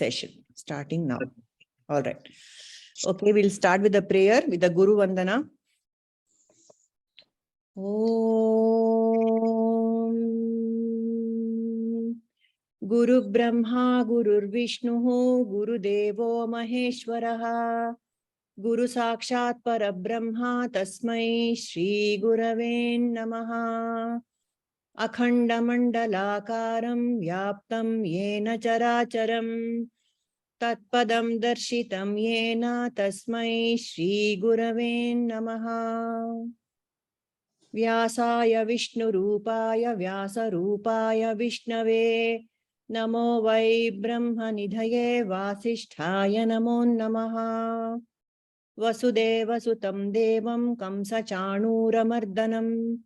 session starting now. All right. Okay, we'll start with the prayer with the Guru Vandana. Om Guru Brahma Guru Vishnu Guru Devo Maheshwaraha Guru Sakshat Parabrahma Tasmai Shri Gurave Namaha Akhanda Mandalakaram Vyaptam Yena Characharam Tatpadam Darshitam Yena Tasmai Shri Gurave Namaha Vyasaya Vishnu Rupaya Vyasa Rupaya Vishnave Namo Vai Brahma Nidhaye Vasishthaya Namo Namaha Vasudeva Sutam Devam Kamsa Chanura Mardanam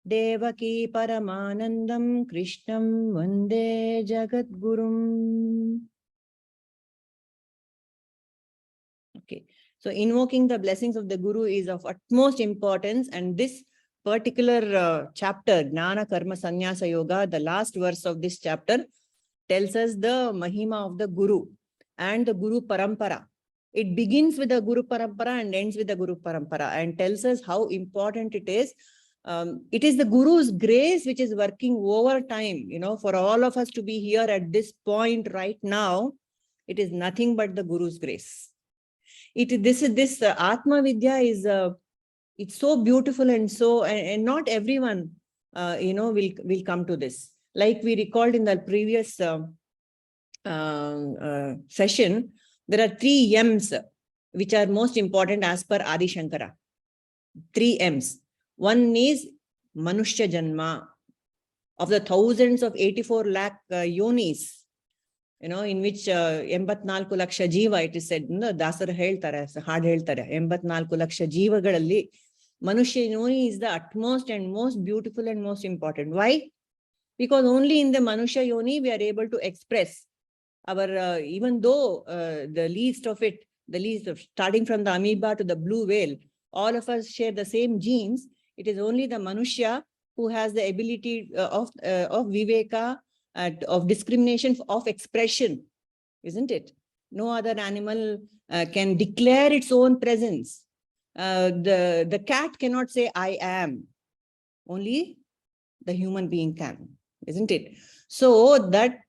Devaki Paramanandam Krishnam Vande Jagadgurum. Okay, so invoking the blessings of the Guru is of utmost importance, and this particular chapter, Jnana Karma Sannyasa Yoga, the last verse of this chapter, tells us the Mahima of the Guru and the Guru Parampara. It begins with the Guru Parampara and ends with the Guru Parampara, and tells us how important it is. It is the Guru's grace which is working over time, for all of us to be here at this point right now. It is nothing but the Guru's grace. This Atma Vidya is it's so beautiful, and not everyone will come to this. Like we recalled in the previous session, there are 3 M's which are most important as per Adi Shankara. 3 M's. One is Manushya Janma. Of the thousands of 84 lakh yonis, in which 84 laksha jiva, it is said, Dasar ಹೇಳ್ತಾರೆ, ಹಾಡು ಹೇಳ್ತಾರೆ, 84 laksha jivaಗಳಲ್ಲಿ Manushya Yoni is the utmost and most beautiful and most important. Why? Because only in the Manushya Yoni we are able to express our, even though the least of starting from the amoeba to the blue whale, all of us share the same genes. It is only the Manushya who has the ability of viveka, of discrimination, of expression, isn't it? No other animal can declare its own presence. The cat cannot say, I am. Only the human being can, isn't it? So that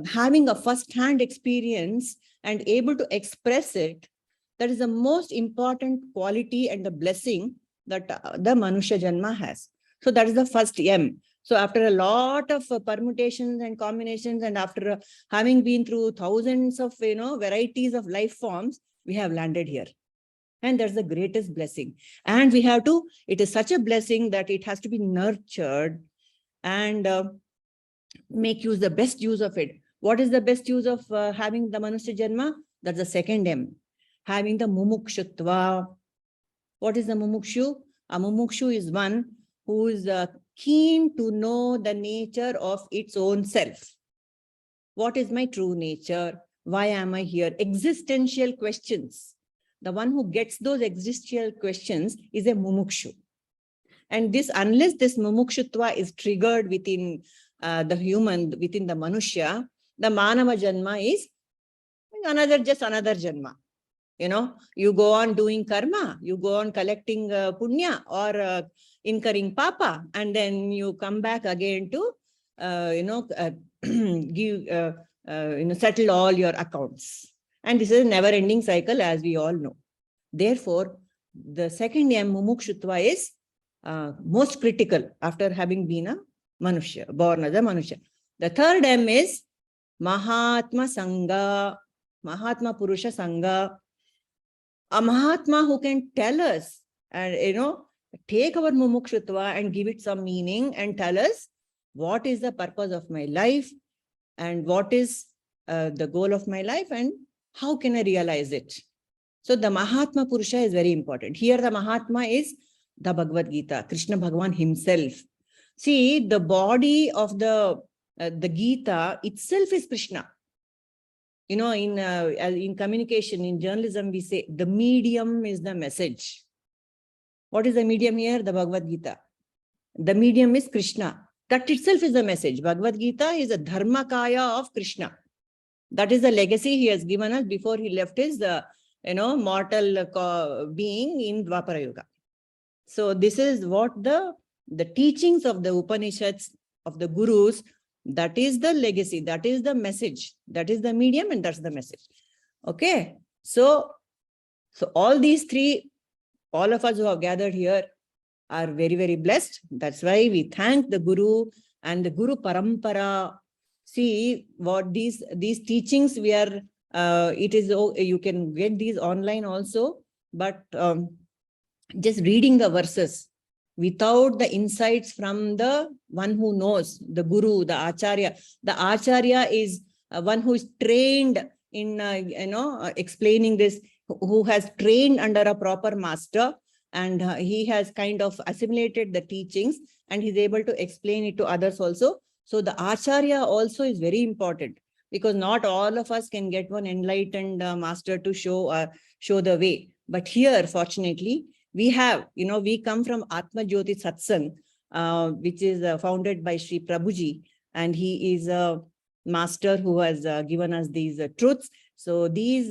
having a first-hand experience and able to express it, that is the most important quality and the blessing that the Manushya Janma has. So that is the first M. So after a lot of permutations and combinations, and after having been through thousands of varieties of life forms, we have landed here. And that's the greatest blessing. And we have to, it is such a blessing that it has to be nurtured and make the best use of it. What is the best use of having the Manushya Janma? That's the second M. Having the mumukshutva. What is the mumukshu? A mumukshu is one who is keen to know the nature of its own self. What is my true nature? Why am I here? Existential questions. The one who gets those existential questions is a mumukshu. And this, unless this mumukshutva is triggered within the human, within the Manushya, the Manava Janma is just another Janma. You go on doing karma, you go on collecting punya or incurring papa, and then you come back again to, settle all your accounts. And this is a never-ending cycle, as we all know. Therefore, the second M, mumukshutva, is most critical after having been a Manushya, born as a Manushya. The third M is Mahatma Sangha, Mahatma Purusha Sangha. A Mahatma who can tell us and, take our mumukshutva and give it some meaning and tell us what is the purpose of my life and what is the goal of my life and how can I realize it. So the Mahatma Purusha is very important. Here the Mahatma is the Bhagavad Gita, Krishna Bhagavan himself. See, the body of the Gita itself is Krishna. In communication, in journalism, we say the medium is the message. What is the medium here? The Bhagavad Gita. The medium is Krishna. That itself is the message. Bhagavad Gita is a Dharma Kaya of Krishna. That is the legacy he has given us before he left his, mortal being in Dwapara Yuga. So this is what the teachings of the Upanishads, of the Gurus, that is the legacy, that is the message, that is the medium, and that's the message. Okay. So all these three, all of us who have gathered here are very, very blessed. That's why we thank the Guru and the Guru Parampara. See what these teachings we are, you can get these online also, but just reading the verses without the insights from the one who knows, the Guru, the Acharya. The Acharya is one who is trained in, explaining this, who has trained under a proper master, and he has kind of assimilated the teachings and he's able to explain it to others also. So the Acharya also is very important, because not all of us can get one enlightened master to show the way. But here, fortunately, we have, we come from Atmajyoti Satsang, which is founded by Sri Prabhuji, and he is a master who has given us these truths. So these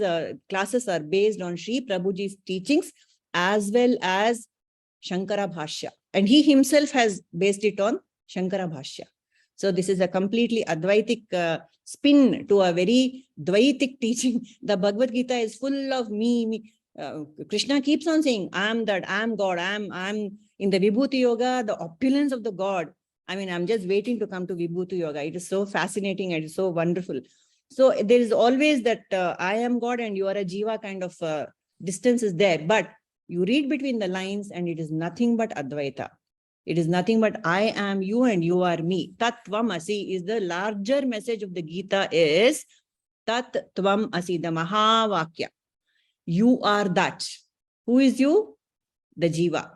classes are based on Sri Prabhuji's teachings as well as Shankara Bhashya. And he himself has based it on Shankara Bhashya. So this is a completely Advaitic spin to a very Dvaitic teaching. The Bhagavad Gita is full of me. Krishna keeps on saying, I am that, I am God, I am in the Vibhuti Yoga, the opulence of the God. I mean, I'm just waiting to come to Vibhuti Yoga. It is so fascinating and it's so wonderful. So there is always that I am God and you are a Jiva kind of distance is there. But you read between the lines and it is nothing but Advaita. It is nothing but I am you and you are me. Tat Tvam Asi is the larger message of the Gita, is Tat Tvam Asi, the Mahavakya. You are that. Who is you? The Jiva.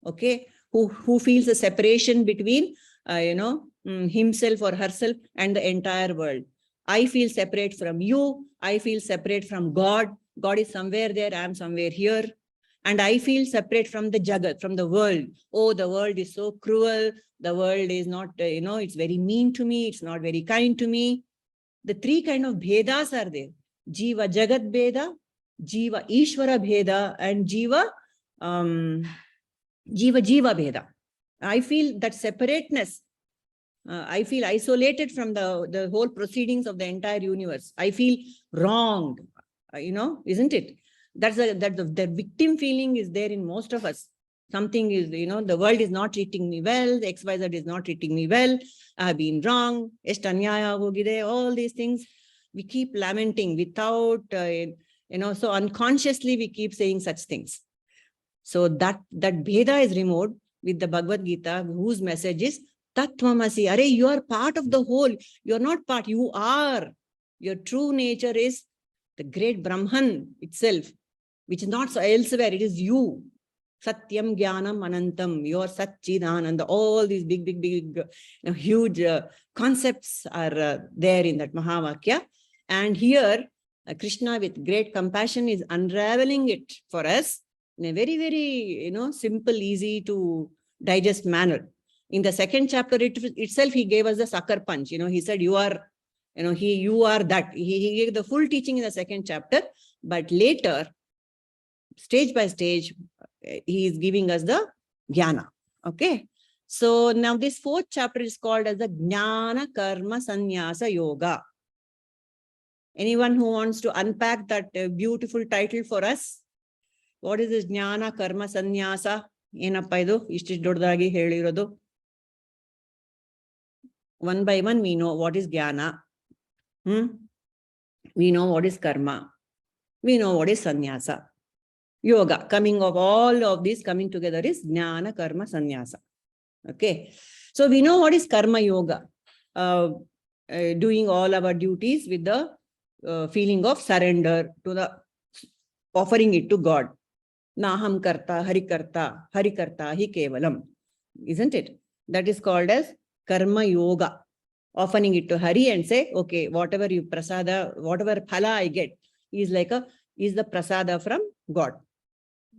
Okay. Who feels a separation between, himself or herself and the entire world. I feel separate from you. I feel separate from God. God is somewhere there. I am somewhere here. And I feel separate from the Jagat, from the world. Oh, the world is so cruel. The world is not, it's very mean to me. It's not very kind to me. The three kind of Bhedas are there. Jiva Jagat Bheda, Jiva Ishvara Bheda, and Jiva Bheda. I feel that separateness. I feel isolated from the whole proceedings of the entire universe. I feel wronged, isn't it? The victim feeling is there in most of us. Something is, the world is not treating me well, the XYZ is not treating me well, I have been wrong, all these things. We keep lamenting without, so unconsciously we keep saying such things. So that Bheda is removed with the Bhagavad Gita, whose message is Tattvamasi. Are, you are part of the whole. You are not part, you are. Your true nature is the great Brahman itself, which is not elsewhere. It is you. Satyam Jnanam Anantam. You are Satchidananda. All these big, huge concepts are there in that Mahavakya. And here, Krishna, with great compassion, is unraveling it for us in a very, very, simple, easy to digest manner. In the second chapter itself, he gave us the sucker punch. He said, you are, you are that. He gave the full teaching in the second chapter, but later, stage by stage, he is giving us the jnana. Okay. So now this fourth chapter is called as the Jnana Karma Sannyasa Yoga. Anyone who wants to unpack that beautiful title for us? What is this Jnana Karma Sannyasa? ಏನಪ್ಪ ಇದು ಇಷ್ಟಿಷ್ಟು ದೊಡ್ಡದಾಗಿ ಹೇಳಿರೋದು? One by one, we know what is jnana. We know what is karma. We know what is sannyasa. Yoga, coming of all of these coming together is jnana karma sannyasa. Okay. So we know what is karma yoga. Doing all our duties with the feeling of surrender to the offering it to God. Naham karta, hari karta hi kevalam. Isn't it? That is called as karma yoga. Offering it to Hari and say, okay, whatever you prasada, whatever phala I get is the prasada from God.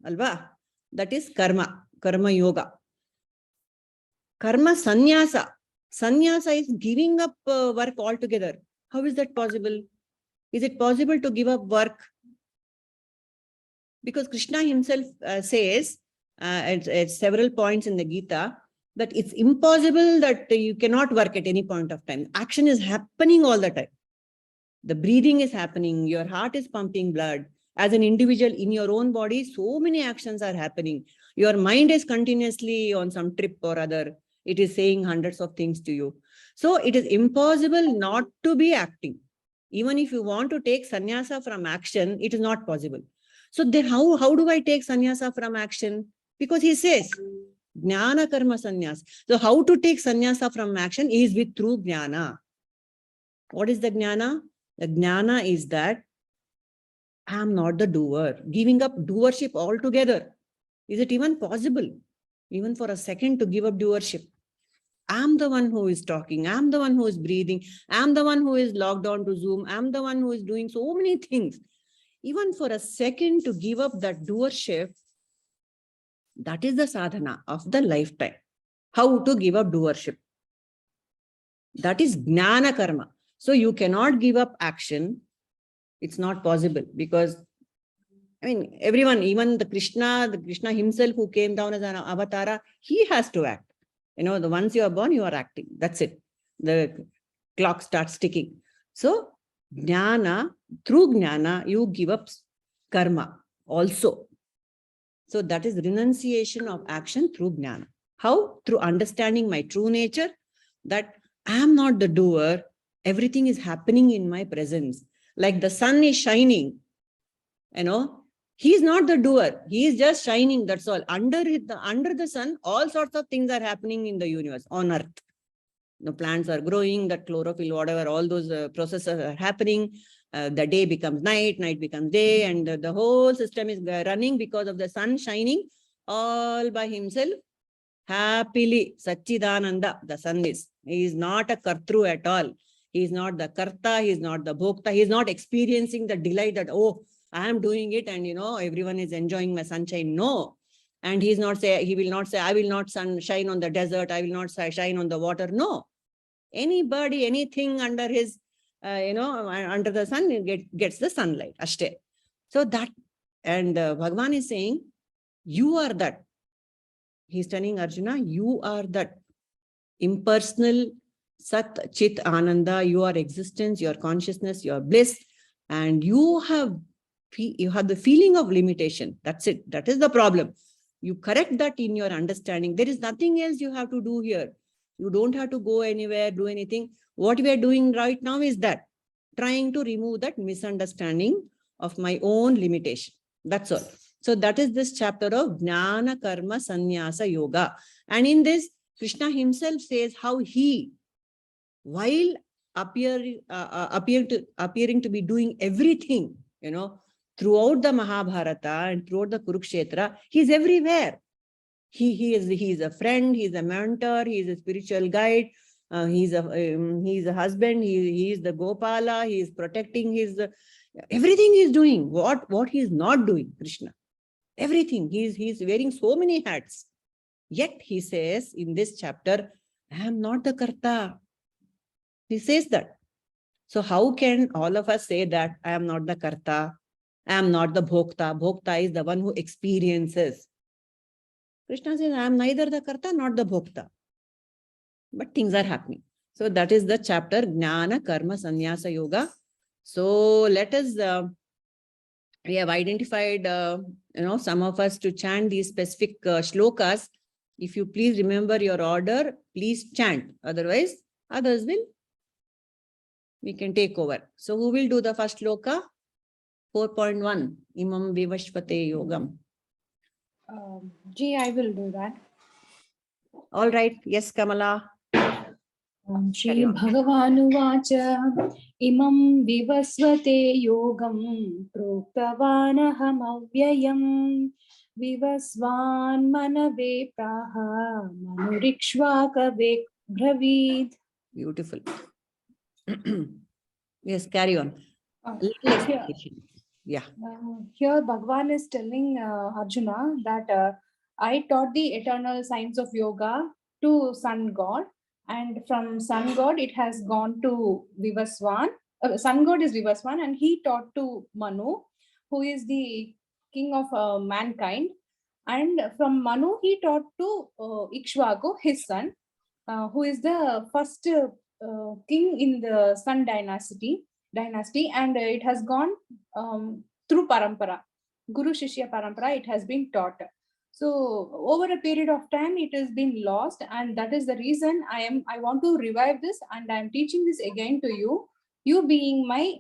Alva? That is karma yoga. Karma sannyasa. Sannyasa is giving up work altogether. How is that possible? Is it possible to give up work? Because Krishna himself says at several points in the Gita that it's impossible that you cannot work at any point of time. Action is happening all the time. The breathing is happening. Your heart is pumping blood. As an individual in your own body, so many actions are happening. Your mind is continuously on some trip or other. It is saying hundreds of things to you. So it is impossible not to be acting. Even if you want to take sannyasa from action, it is not possible. So then how do I take sannyasa from action? Because he says, jnana karma sannyas. So how to take sannyasa from action is with through jnana. What is the jnana? The jnana is that I am not the doer. Giving up doership altogether. Is it even possible? Even for a second to give up doership. I'm the one who is talking. I'm the one who is breathing. I'm the one who is logged on to Zoom. I'm the one who is doing so many things. Even for a second to give up that doership, that is the sadhana of the lifetime. How to give up doership. That is jnana karma. So you cannot give up action. It's not possible because, I mean, everyone, even the Krishna himself who came down as an avatara, he has to act. You know, the once you are born, you are acting. That's it. The clock starts ticking. So jnana, through jnana, you give up karma also. So that is renunciation of action through jnana. How? Through understanding my true nature, that I am not the doer. Everything is happening in my presence. Like the sun is shining, you know, he is not the doer. He is just shining. That's all. Under the sun, all sorts of things are happening in the universe, on earth. The plants are growing, the chlorophyll, whatever, all those processes are happening. The day becomes night, night becomes day, and the whole system is running because of the sun shining all by himself. Happily, Satchidananda, the sun is. He is not a kartru at all. He is not the karta, he is not the bhokta, he is not experiencing the delight that, oh, I am doing it and, you know, everyone is enjoying my sunshine. No. And he will not say, I will not shine on the desert, I will not shine on the water. No. Anybody, anything under his, under the sun gets the sunlight. Ashte. So that, and Bhagavan is saying, you are that. He's telling Arjuna, you are that impersonal Sat, Chit, Ananda, your existence, your consciousness, your bliss, and you have the feeling of limitation. That's it. That is the problem. You correct that in your understanding. There is nothing else you have to do here. You don't have to go anywhere, do anything. What we are doing right now is that, trying to remove that misunderstanding of my own limitation. That's all. So that is this chapter of Jnana Karma Sannyasa Yoga. And in this, Krishna himself says how he, while appearing to be doing everything, you know, throughout the Mahabharata and throughout the Kurukshetra, he's everywhere. He is a friend, he's a mentor, he is a spiritual guide, he's a husband, he is the Gopala, he is protecting his everything he's doing. What he is not doing, Krishna? Everything. He's wearing so many hats. Yet he says in this chapter, I am not the karta. He says that. So how can all of us say that I am not the karta, I am not the bhokta? Bhokta is the one who experiences. Krishna says, I am neither the karta nor the bhokta. But things are happening. So that is the chapter Jnana Karma Sannyasa Yoga. So let us, we have identified, some of us to chant these specific shlokas. If you please remember your order, please chant. Otherwise, others will. We can take over. So who will do the first shloka? 4.1. Imam Vivashvate Yogam. I will do that. All right. Yes, Kamala. Shri Bhagavanuvacha Imam Vivasvate Yogam Proktavanaham Avyayam Vivasvan Manave Praha Manurikshvakavek Bhavid. Beautiful. Yes, carry on. Here Bhagavan is telling Arjuna that I taught the eternal science of yoga to Sun God, and from Sun God it has gone to Vivasvan, sun god is reverse one, and he taught to Manu, who is the king of mankind. And from Manu, he taught to Ikshvaku, his son, who is the first king in the Sun dynasty, and it has gone through parampara, Guru Shishya parampara. It has been taught. So over a period of time, it has been lost, and that is the reason I want to revive this, and I am teaching this again to you. You being my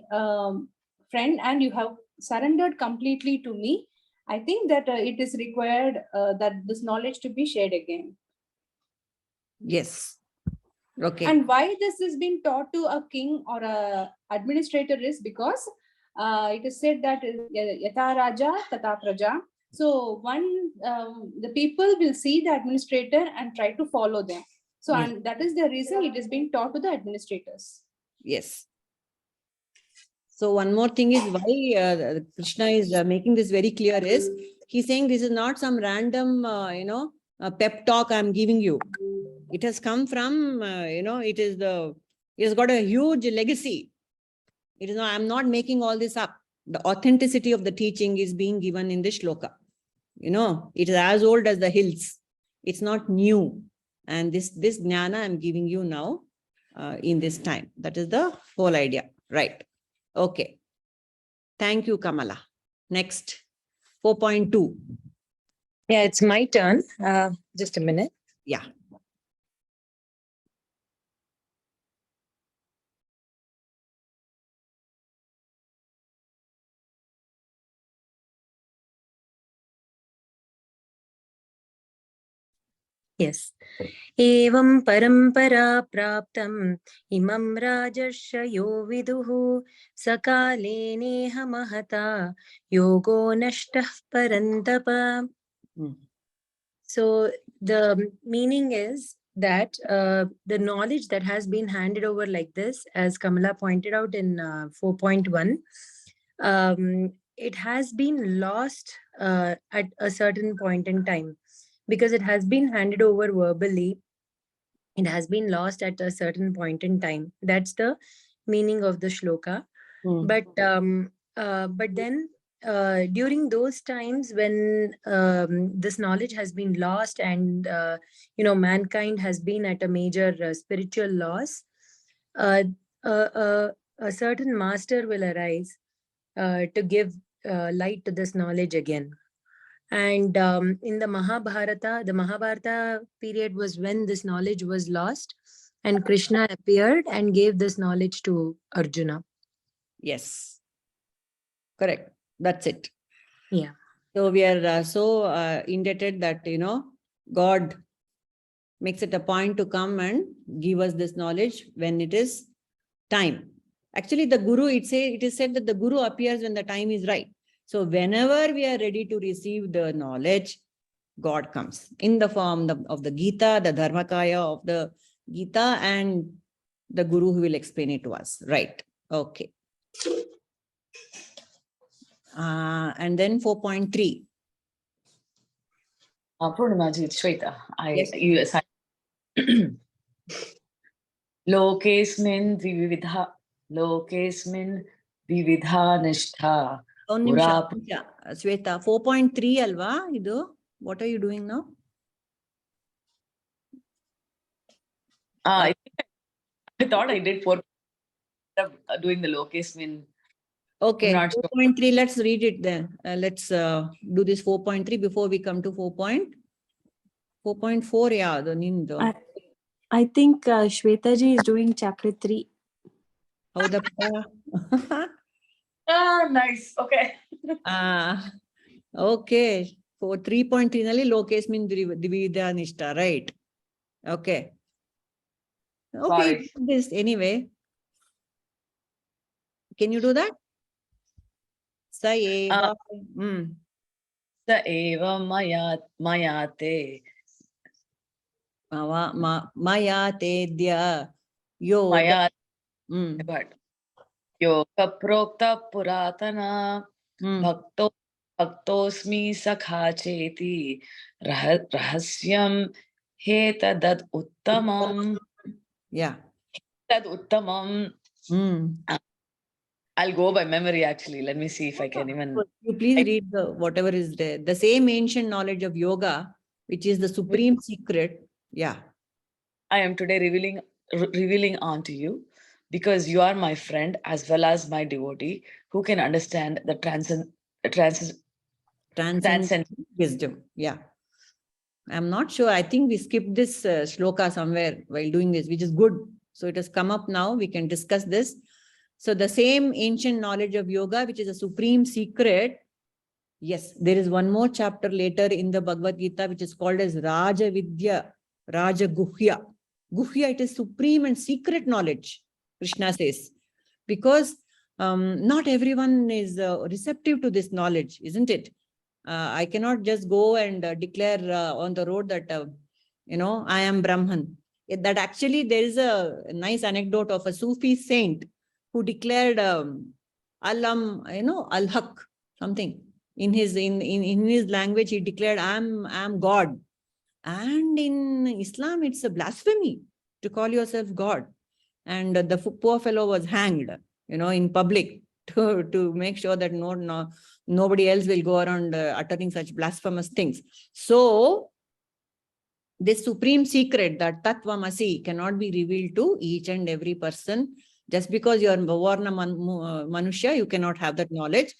friend, and you have surrendered completely to me. I think that it is required that this knowledge to be shared again. Yes. Okay. And why this is being taught to a king or a administrator is because it is said that yatha raja tata praja. So the people will see the administrator and try to follow them. So Yes. and that is the reason it is being taught to the administrators. Yes. So one more thing is why Krishna is making this very clear is he's saying this is not some random, pep talk I'm giving you. It has come from, it has got a huge legacy. It is not, I'm not making all this up. The authenticity of the teaching is being given in this shloka. It is as old as the hills. It's not new. And this jnana I'm giving you now in this time. That is the whole idea. Right. Okay. Thank you, Kamala. Next, 4.2. Yeah, it's my turn. Just a minute. Yeah. Yes. Evam parampara praptam imam rajashyo viduhu sakale neha mahata yogo nashtah parantapa. So the meaning is that the knowledge that has been handed over like this, as Kamala pointed out in 4.1, it has been lost at a certain point in time. Because it has been handed over verbally, it has been lost at a certain point in time. That's the meaning of the shloka. But then during those times when this knowledge has been lost and mankind has been at a major spiritual loss, a certain master will arise to give light to this knowledge again. And in the Mahabharata period was when this knowledge was lost, and Krishna appeared and gave this knowledge to Arjuna. Yes. Correct. That's it. Yeah. So we are so indebted that, God makes it a point to come and give us this knowledge when it is time. Actually, the Guru, it is said that the Guru appears when the time is right. So whenever we are ready to receive the knowledge, God comes in the form of the Gita, the Dharmakaya of the Gita, and the Guru who will explain it to us. Right. Okay. And then 4.3. Purnamaji, Shweta. Yes. Lokesmin vividha nishtha. Shweta, 4.3 alva idu. What are you doing now? I thought I did 4. Doing the Lokesmin. Okay, I'm not sure. 4.3, let's read it then. Let's do this 4.3 before we come to 4.4. Yeah, the Nindo. I think Shwetaji is doing chapter 3. How the Nice. Okay. Okay. For 3.3 nali Lokesmin Dividha Nishta, right? Okay. Okay, Sorry. this anyway. Can you do that? Sa eva. Sa eva mayate. Mayate dya yoga. But yoga prokta puratana bhaktosmi sakha cheti rahasyam hetadad uttamam. Yeah. Tad uttamam. I'll go by memory actually. Let me see if I can even. You please read whatever is there. The same ancient knowledge of yoga, which is the supreme secret. Yeah. I am today revealing onto you, because you are my friend as well as my devotee who can understand the transcend. Wisdom. Yeah. I'm not sure. I think we skipped this shloka somewhere while doing this, which is good. So it has come up now. We can discuss this. So the same ancient knowledge of yoga, which is a supreme secret. Yes, there is one more chapter later in the Bhagavad Gita, which is called as Raja Vidya, Raja Guhya. Guhya, it is supreme and secret knowledge, Krishna says. Because not everyone is receptive to this knowledge, isn't it? I cannot just go and declare on the road that, I am Brahman. That actually, there is a nice anecdote of a Sufi saint who declared Alam, Al-Haq, something. In his language, he declared, I'm God. And in Islam, it's a blasphemy to call yourself God. And the poor fellow was hanged, in public to make sure that nobody else will go around uttering such blasphemous things. So this supreme secret, that Tattvamasi, cannot be revealed to each and every person. Just because you are Varna Manushya, you cannot have that knowledge.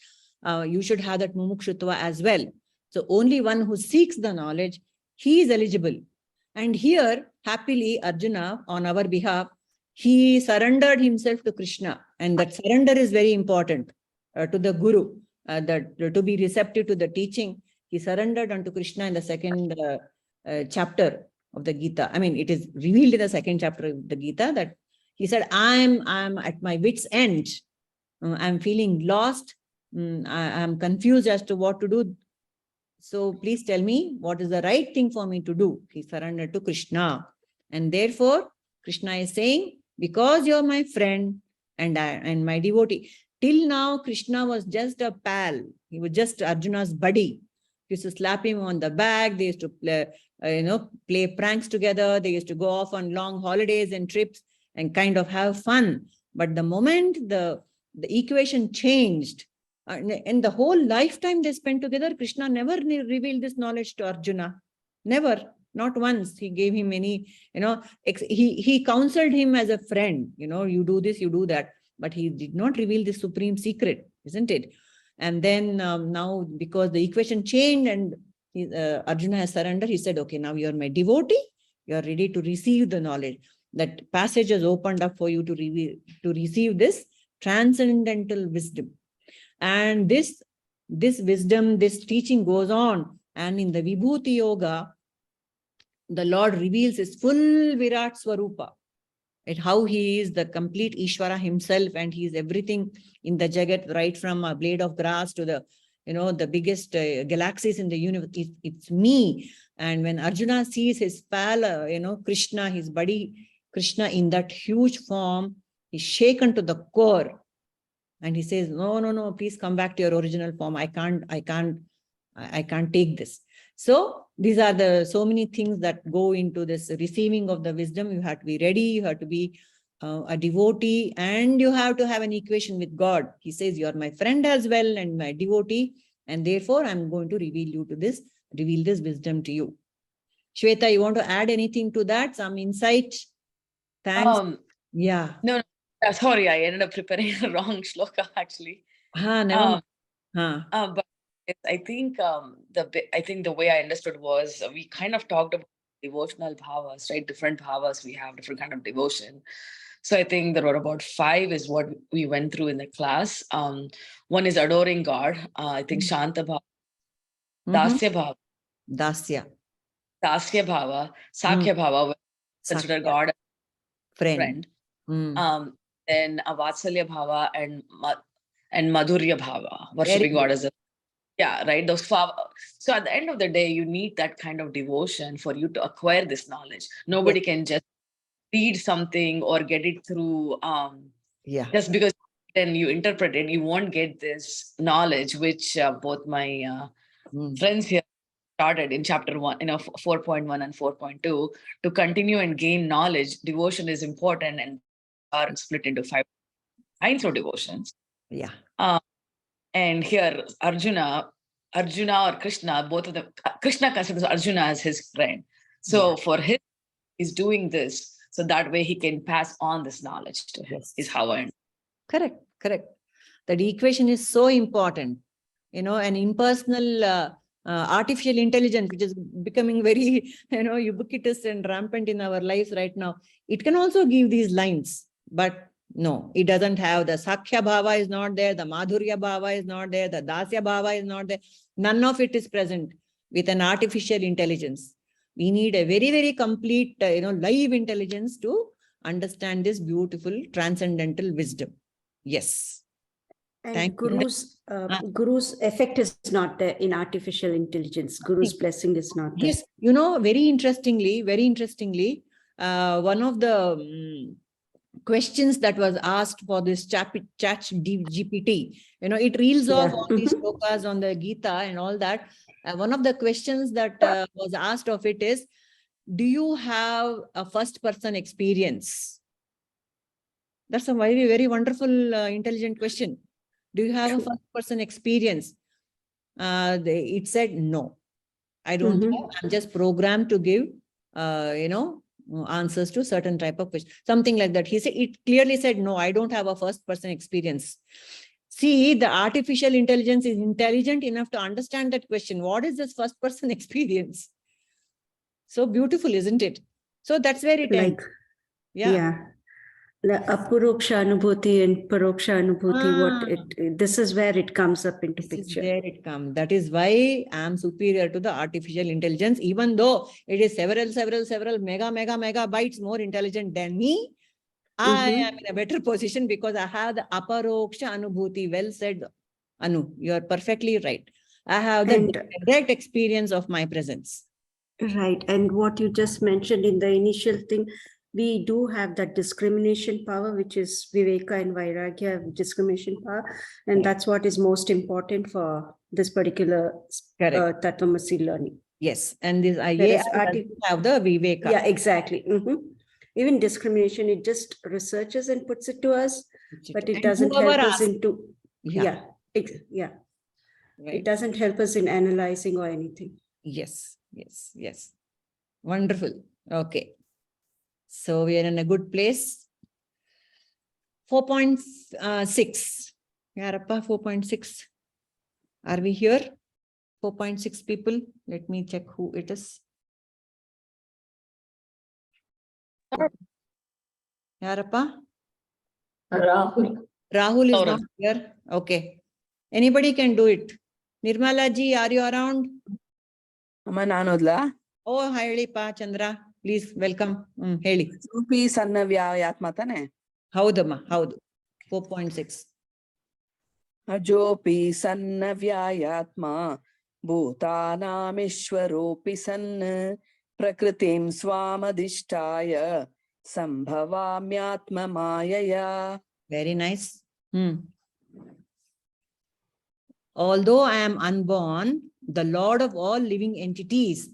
You should have that mumukshutva as well. So only one who seeks the knowledge, he is eligible. And here, happily, Arjuna, on our behalf, he surrendered himself to Krishna. And that surrender is very important to the Guru, that to be receptive to the teaching. He surrendered unto Krishna in the second chapter of the Gita. I mean, it is revealed in the second chapter of the Gita that he said, I'm at my wit's end. I'm feeling lost. I'm confused as to what to do. So please tell me what is the right thing for me to do. He surrendered to Krishna. And therefore, Krishna is saying, because you're my friend and my devotee. Till now, Krishna was just a pal. He was just Arjuna's buddy. He used to slap him on the back. They used to play pranks together. They used to go off on long holidays and trips and kind of have fun. But the moment the equation changed, and the whole lifetime they spent together, Krishna never revealed this knowledge to Arjuna. Never, not once. He gave him any, he counseled him as a friend, you do this, you do that. But he did not reveal the supreme secret, isn't it? And then now, because the equation changed and Arjuna has surrendered, he said, okay, now you're my devotee. You're ready to receive the knowledge. That passage has opened up for you to receive this transcendental wisdom. And this wisdom, this teaching goes on. And in the Vibhuti Yoga, the Lord reveals his full Virat Swarupa. How he is the complete Ishvara himself, and he is everything in the Jagat, right from a blade of grass to the biggest galaxies in the universe. It's me. And when Arjuna sees his pal, Krishna, his buddy Krishna in that huge form, he's shaken to the core. And he says, no, please come back to your original form. I can't take this. So these are so many things that go into this receiving of the wisdom. You have to be ready. You have to be a devotee, and you have to have an equation with God. He says, you are my friend as well and my devotee. And therefore, I'm going to reveal this wisdom to you. Shweta, you want to add anything to that? Some insight? Thanks. Yeah. No, sorry, I ended up preparing a wrong shloka actually. Never mind. But I think the way I understood was we kind of talked about devotional bhavas, right? Different bhavas, we have different kind of devotion. So I think there were about 5 is what we went through in the class. One is adoring God. I think Shanta Bhava, Dasya Bhava, Dasya Bhava, Sakya Bhava, consider God a friend. Then a Vatsalya Bhava and Madhurya Bhava, worshipping God as a right. Those 5. So at the end of the day, you need that kind of devotion for you to acquire this knowledge. Nobody can just read something or get it through just because then you interpret it. You won't get this knowledge, which both my friends here started in chapter 1, 4.1 and 4.2. To continue and gain knowledge, devotion is important, and are split into 5 kinds of devotions. Yeah. And here, Arjuna or Krishna, both of them, Krishna considers Arjuna as his friend. So for him, he's doing this so that way he can pass on this knowledge to him, is how I understand. Correct. That equation is so important. An impersonal artificial intelligence, which is becoming very, ubiquitous and rampant in our lives right now. It can also give these lines, but no, it doesn't have. The Sakhya Bhava is not there. The Madhurya Bhava is not there. The Dasya Bhava is not there. None of it is present with an artificial intelligence. We need a very, very complete, live intelligence to understand this beautiful transcendental wisdom. Yes. And Thank you. Guru's effect is not there in artificial intelligence. Guru's blessing is not there. Yes, very interestingly, one of the questions that was asked for this chat GPT, it reels off all these shlokas on the Gita and all that. One of the questions that was asked of it is, do you have a first person experience? That's a very, very wonderful, intelligent question. Do you have a first person experience? It said, no, I don't have. I'm just programmed to give, answers to certain type of questions. Something like that. It clearly said, no, I don't have a first person experience. See, the artificial intelligence is intelligent enough to understand that question. What is this first person experience? So beautiful, isn't it? So that's where it ends. Yeah. The Apuroksha Anubhuti and Paroksha Anubhuti, this is where it comes up into picture. There it comes. That is why I am superior to the artificial intelligence, even though it is several megabytes more intelligent than me. I am in a better position because I have the Aparoksha Anubhuti. Well said, Anu. You are perfectly right. I have the direct experience of my presence. Right. And what you just mentioned in the initial thing, we do have that discrimination power, which is Viveka and Vairagya discrimination power. And that's what is most important for this particular Tattvamasi learning. Yes. And this I have the Viveka. Yeah, exactly. Even discrimination, it just researches and puts it to us, but it doesn't help us into, it doesn't help us in analyzing or anything. Yes. Wonderful. Okay. So we are in a good place. 4.6. Yarappa, 4.6. Are we here? 4.6 people. Let me check who it is. Yarappa? Rahul is not here. Okay. Anybody can do it. Nirmala ji, are you around? Amma nanodla. Oh, Haili Pa Chandra. Please welcome. Heli. Rupi sanna vyayatma tane. Haudama, haudu. 4.6. Ajopi sanna vyayatma bhutanam ishwaropi sanna prakritim swamadishtaya sambhavamyatma mayaya. Very nice. Although I am unborn, the Lord of all living entities,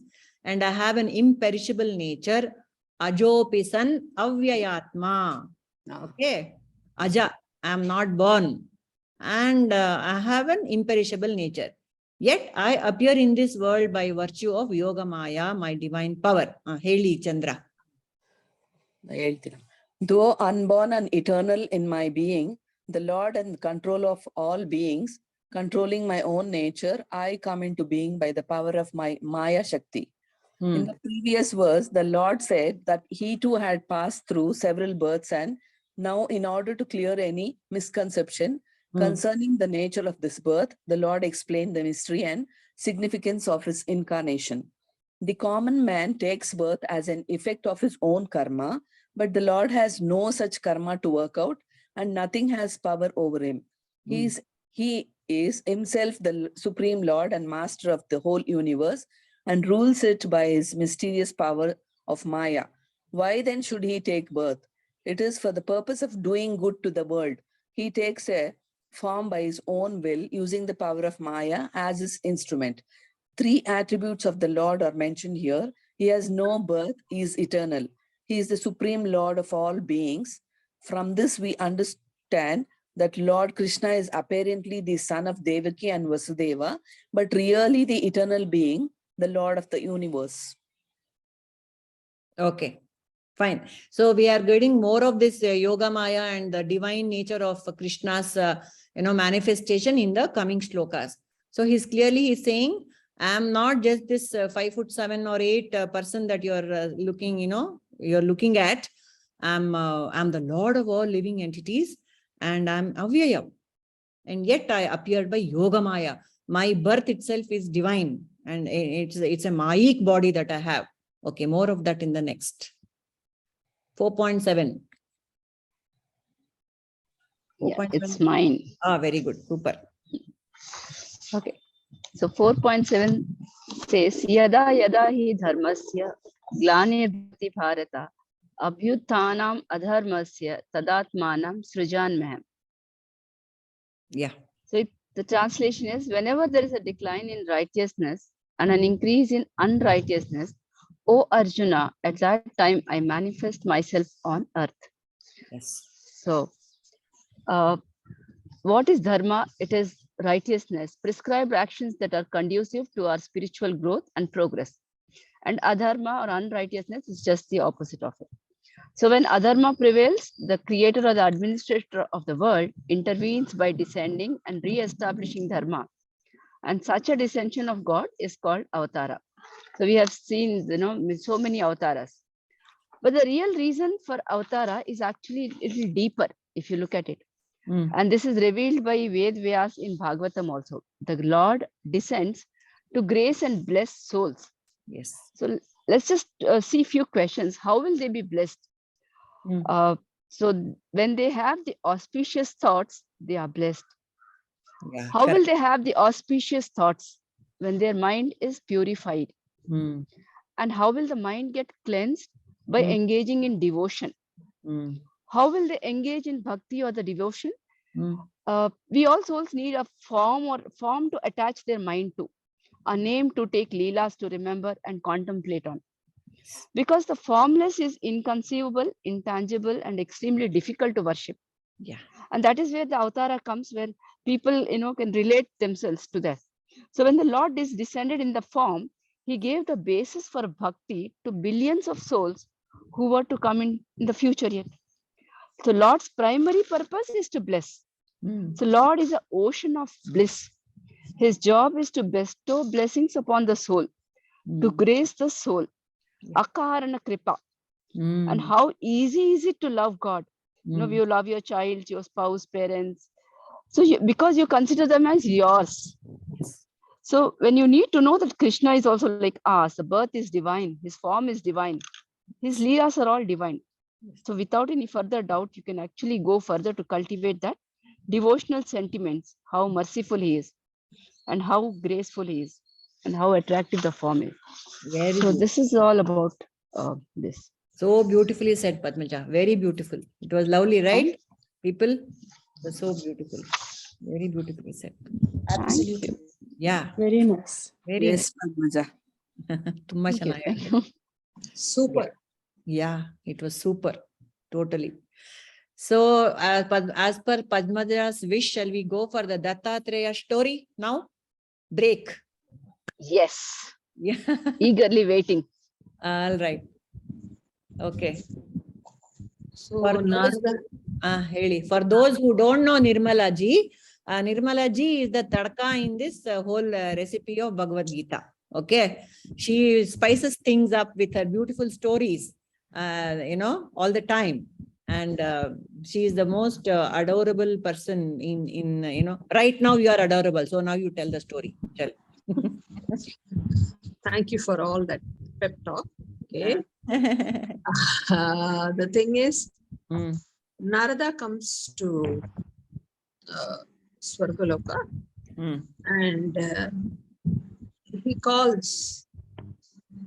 and I have an imperishable nature, Ajopisan Avyayatma. Okay. Aja, I am not born. And I have an imperishable nature. Yet I appear in this world by virtue of Yoga Maya, my divine power. Heli Chandra. Though unborn and eternal in my being, the Lord and control of all beings, controlling my own nature, I come into being by the power of my Maya Shakti. In the previous verse, the Lord said that he too had passed through several births, and now in order to clear any misconception concerning the nature of this birth, the Lord explained the mystery and significance of his incarnation. The common man takes birth as an effect of his own karma, but the Lord has no such karma to work out, and nothing has power over him. He is himself the Supreme Lord and Master of the whole universe, and rules it by his mysterious power of Maya. Why then should he take birth? It is for the purpose of doing good to the world. He takes a form by his own will, using the power of Maya as his instrument. 3 attributes of the Lord are mentioned here. He has no birth, he is eternal. He is the Supreme Lord of all beings. From this we understand that Lord Krishna is apparently the son of Devaki and Vasudeva, but really the eternal being, the Lord of the universe. Okay, fine. So we are getting more of this Yoga Maya and the divine nature of Krishna's manifestation in the coming shlokas. So he's saying, I am not just this 5'7" or 8" person that you're looking at. I'm the Lord of all living entities, and I'm Avyaya. And yet I appeared by Yoga Maya. My birth itself is divine, and it's a Mayic body that I have. Okay, more of that in the next. 4.7. Yeah, it's mine. Very good. Super. Okay. So 4.7 says, Yada yada hi dharmasya glanirvati bharata abhyuttanam adharmasya tadatmanam srijanmaham. Yeah. So the translation is, whenever there is a decline in righteousness and an increase in unrighteousness, O Arjuna, at that time I manifest myself on earth. Yes. So what is dharma? It is righteousness, prescribed actions that are conducive to our spiritual growth and progress. And adharma or unrighteousness is just the opposite of it. So when adharma prevails, the creator or the administrator of the world intervenes by descending and re-establishing dharma. And such a descension of God is called avatara. So we have seen, so many avatars. But the real reason for avatara is actually a little deeper if you look at it. And this is revealed by Ved Vyas in Bhagavatam also. The Lord descends to grace and bless souls. Yes. So let's just see a few questions. How will they be blessed? So when they have the auspicious thoughts, they are blessed. Yeah, how will they have the auspicious thoughts? When their mind is purified. And how will the mind get cleansed? By engaging in devotion. How will they engage in bhakti or the devotion? We all souls need a form to attach their mind to, a name to take leelas to remember and contemplate on. Because the formless is inconceivable, intangible, and extremely difficult to worship. Yeah. And that is where the avatara comes, where people can relate themselves to that. So when the Lord is descended in the form, he gave the basis for bhakti to billions of souls who were to come in the future yet. So Lord's primary purpose is to bless. So Lord is an ocean of bliss. His job is to bestow blessings upon the soul, to grace the soul. Akarana kripa. And how easy is it to love God? You love your child, your spouse, parents. So because you consider them as yours. So when you need to know that Krishna is also like us, the birth is divine, his form is divine, his leelas are all divine. So without any further doubt, you can actually go further to cultivate that devotional sentiments, how merciful he is, and how graceful he is, and how attractive the form is. So this is all about this. So beautifully said, Padmaja. Very beautiful. It was lovely, right? People, it was so beautiful. Very beautifully said. Absolutely. Yeah. Very nice. Very Yes, Padmaja. nice. Super. Yeah, it was super. Totally. So as per Padmaja's wish, shall we go for the Dattatreya story now? Break. Yes. Yeah. Eagerly waiting. All right. Okay. So For those who don't know Nirmala ji is the tadka in this whole recipe of Bhagavad Gita. Okay. She spices things up with her beautiful stories, all the time. And she is the most adorable person in right now you are adorable. So now you tell the story. Tell. thank you for all that pep talk. Okay. Yeah. The thing is, Narada comes to Swargaloka and he calls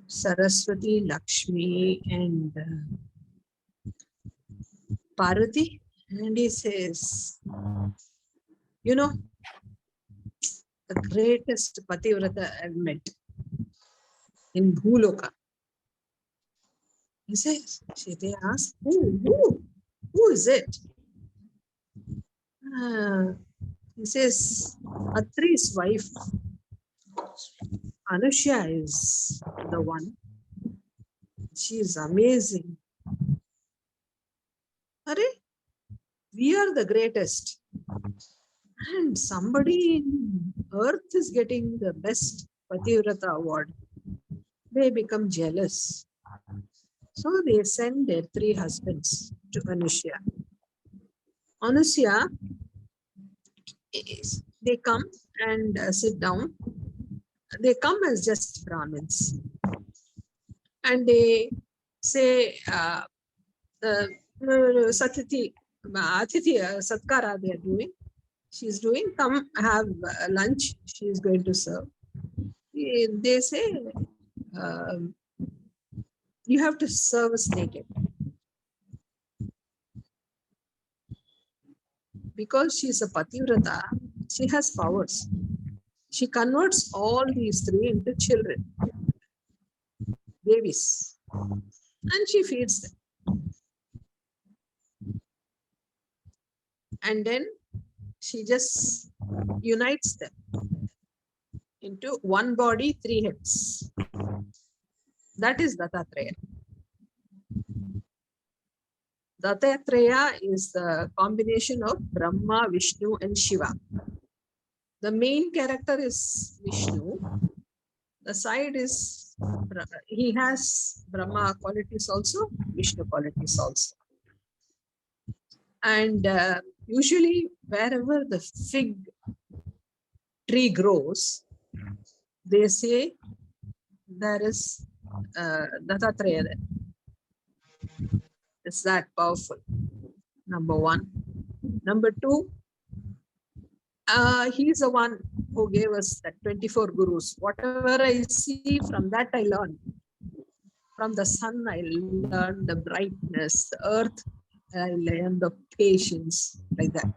Saraswati, Lakshmi, and Parvati, and he says, the greatest Pativrata I've met in Bhuloka. He says, they ask, who is it? He says, Atri's wife, Anushya, is the one. She is amazing. Arey, we are the greatest. And somebody in earth is getting the best Pativrata award. They become jealous. So they send their 3 husbands to Anushya. Anushya, they come and sit down. They come as just Brahmins. And they say, Satiti, Atithi, Satkara they are doing. She's doing, come have lunch. She is going to serve. They say, you have to serve us naked. Because she is a Pativrata, she has powers. She converts all these 3 into children, babies, and she feeds them. And then she just unites them into one body, 3 heads. That is Dattatreya. Dattatreya is the combination of Brahma, Vishnu, and Shiva. The main character is Vishnu. The side is, he has Brahma qualities also, Vishnu qualities also. And usually wherever the fig tree grows, they say there is Dattatreya there. It's that powerful. Number 1. Number 2, he's the one who gave us that 24 gurus. Whatever I see, from that I learn. From the sun, I learn the brightness. The earth, I learn the patience. Like that.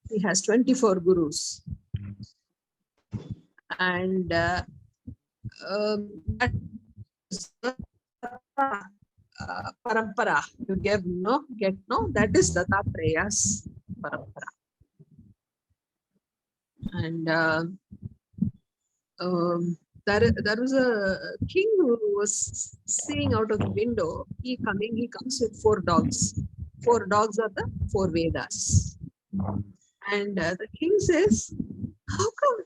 He has 24 gurus. And that is parampara. You get no, that is Dattatreya's parampara. And there was a king who was seeing out of the window. He comes with 4 dogs. 4 dogs are the 4 Vedas. And the king says, how come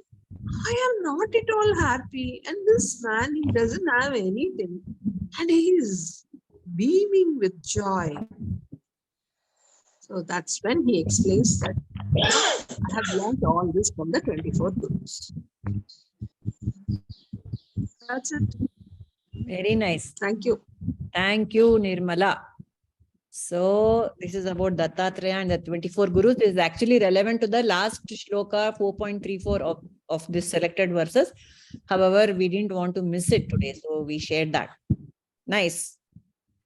I am not at all happy? And this man, he doesn't have anything. And he is beaming with joy. So that's when he explains that I have learned all this from the 24 gurus. That's it. Very nice. Thank you. Thank you, Nirmala. So this is about Dattatreya and the 24 gurus. This is actually relevant to the last shloka 4.34 of this selected verses. However, we didn't want to miss it today, so we shared that. Nice.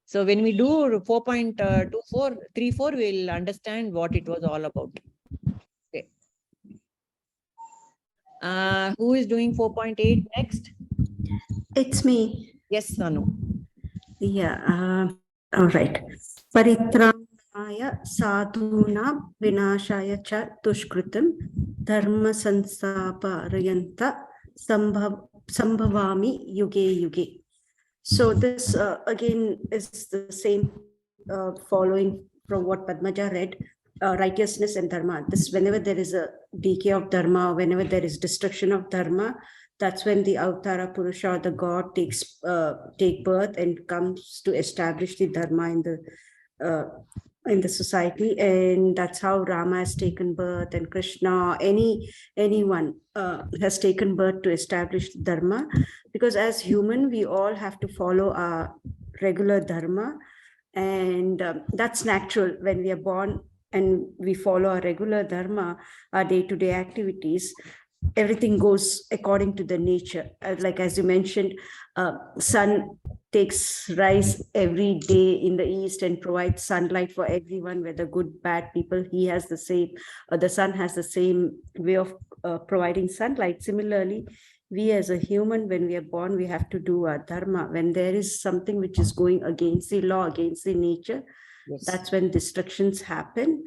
So when we do 4.34, we'll understand what it was all about. Okay. Who is doing 4.8 next? It's me. Yes, Nanu. Yeah. All right. Paritranaya sadhuna vinashaya cha tushkritam dharma sanstaparayanta sambhavami yuge yuge. So this again is the same following from what Padmaja read, righteousness and dharma. This, whenever there is a decay of dharma, whenever there is destruction of dharma, that's when the Avatara Purusha or the God take birth and comes to establish the dharma in the society. And that's how Rama has taken birth, and Krishna, anyone has taken birth to establish dharma. Because as human, we all have to follow our regular dharma, and that's natural. When we are born and we follow our regular dharma, our day-to-day activities, everything goes according to the nature. Like as you mentioned, sun takes rise every day in the east and provides sunlight for everyone, whether good, bad people. He has the same, the sun has the same way of providing sunlight. Similarly, we as a human, when we are born, we have to do our dharma. When there is something which is going against the law, against the nature, yes, that's when destructions happen.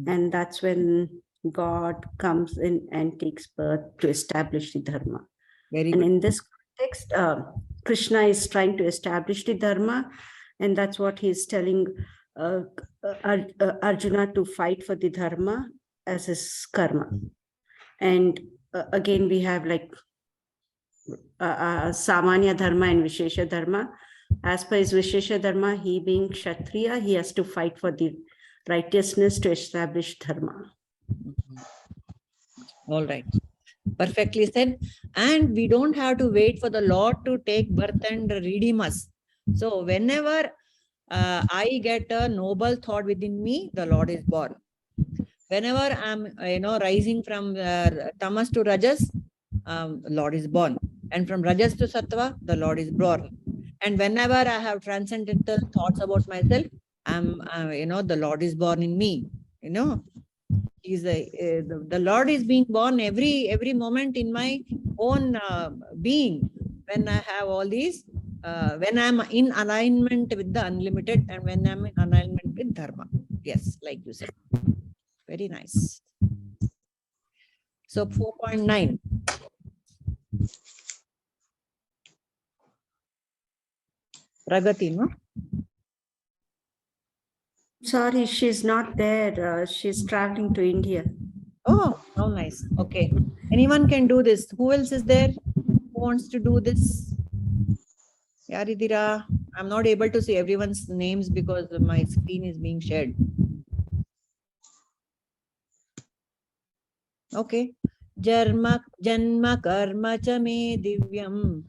And that's when God comes in and takes birth to establish the Dharma. Very And good. in this context, Krishna is trying to establish the Dharma, and that's what he's telling Arjuna to fight for the Dharma as his karma. And again, we have like Samanya Dharma and Vishesha Dharma. As per his Vishesha Dharma, he being Kshatriya, he has to fight for the righteousness to establish Dharma. All right. Perfectly said. And we don't have to wait for the Lord to take birth and redeem us. So whenever I get a noble thought within me, the Lord is born. Whenever I'm, rising from tamas to rajas, Lord is born. And from rajas to sattva, the Lord is born. And whenever I have transcendental thoughts about myself, the Lord is born in me. He's the Lord is being born every moment in my own being. When I have all these, when I'm in alignment with the unlimited, and when I'm in alignment with Dharma. Yes, like you said. Very nice. So 4.9. Pragati, no? Sorry, she's not there. She's traveling to India. Oh, how nice. Okay. Anyone can do this. Who else is there? Who wants to do this? Yaridira. I'm not able to see everyone's names because my screen is being shared. Okay. Janma karma cha me divyam.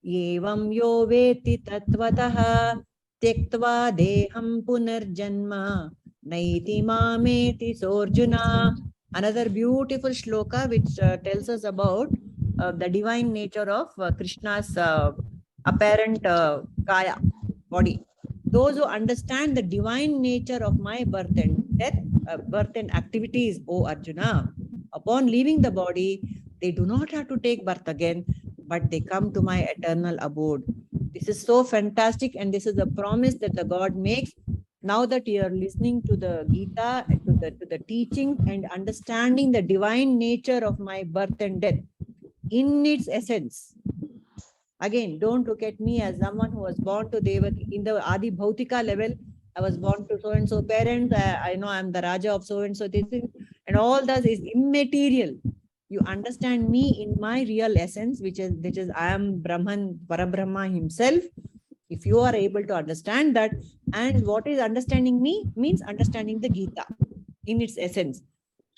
Evam yo veti tatvatah tyaktva deham punarjanma naiti mameti sorjuna. Another beautiful shloka which tells us about the divine nature of Krishna's apparent kaya, body. Those who understand the divine nature of my birth and death, birth and activities, O Arjuna, upon leaving the body, they do not have to take birth again, but they come to my eternal abode. This is so fantastic, and this is a promise that the God makes. Now that you are listening to the Gita, to the teaching and understanding the divine nature of my birth and death in its essence. Again, don't look at me as someone who was born to Devaki in the Adi Bhautika level. I was born to so-and-so parents. I know I'm the Raja of so-and-so thing, and all that is immaterial. You understand me in my real essence, which is I am Brahman, Parabrahma himself. If you are able to understand that, and what is understanding me means understanding the Gita in its essence,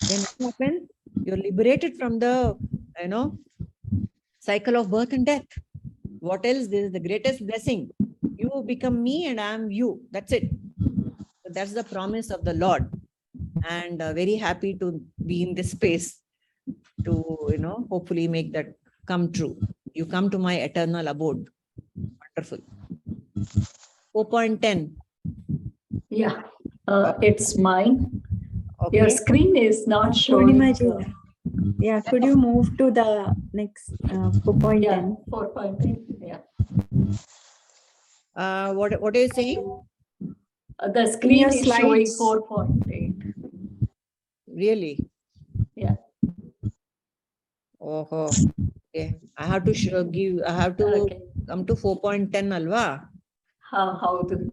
then what happens? You're liberated from the, cycle of birth and death. What else? This is the greatest blessing. You become me and I am you. That's it. So that's the promise of the Lord. And very happy to be in this space to, hopefully make that come true. You come to my eternal abode. Wonderful. 4.10. Yeah, it's mine. Okay. Your screen is not showing. Purnima ji. Yeah, could you move to the next 4.10? Yeah, 4.8. Yeah. What are you saying? The screen is showing slides. 4.8. Really? Yeah. Oh, okay. I have to Okay. come to 4.10 alva. How to?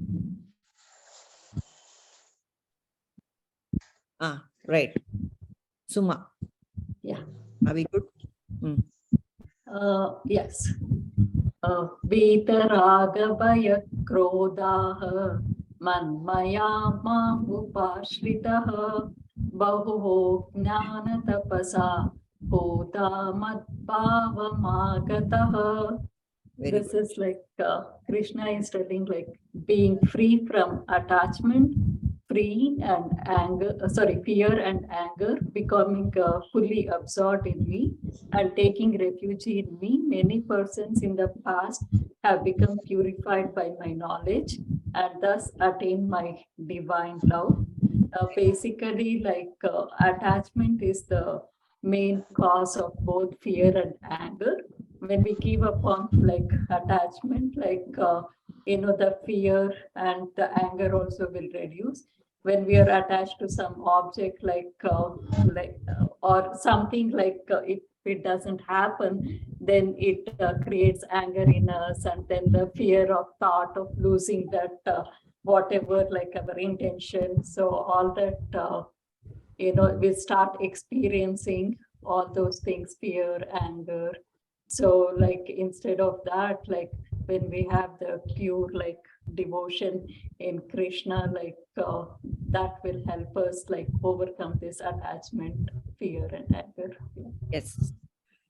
Right. Suma. Yeah. Are we good? Yes. Vitaragabhaya krodhaha manmaya ma upashritaha bahuvo jnana tapasa bhuta madbhavamagataha. This is like Krishna is telling, like being free from attachment, free and anger, fear and anger, becoming fully absorbed in me and taking refuge in me. Many persons in the past have become purified by my knowledge and thus attain my divine love. Basically, like attachment is the main cause of both fear and anger. When we give up on like attachment, like the fear and the anger also will reduce. when we are attached to some object or something if it doesn't happen, then it creates anger in us, and then the fear of thought of losing that whatever like our intention. So all that we start experiencing all those things, fear, anger. So like instead of that, like when we have the pure like devotion in Krishna, that will help us like overcome this attachment, fear, and anger. Yes,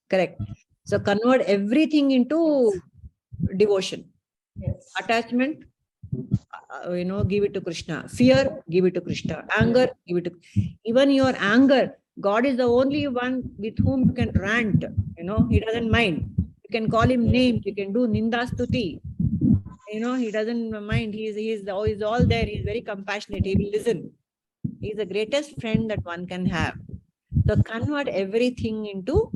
correct. So convert everything into devotion. Yes. Attachment, give it to Krishna. Fear, give it to Krishna. Anger, give it to. Even your anger, God is the only one with whom you can rant. He doesn't mind. You can call him names. You can do nindastuti. He doesn't mind. He's all there. He's very compassionate. He will listen. He's the greatest friend that one can have. So convert everything into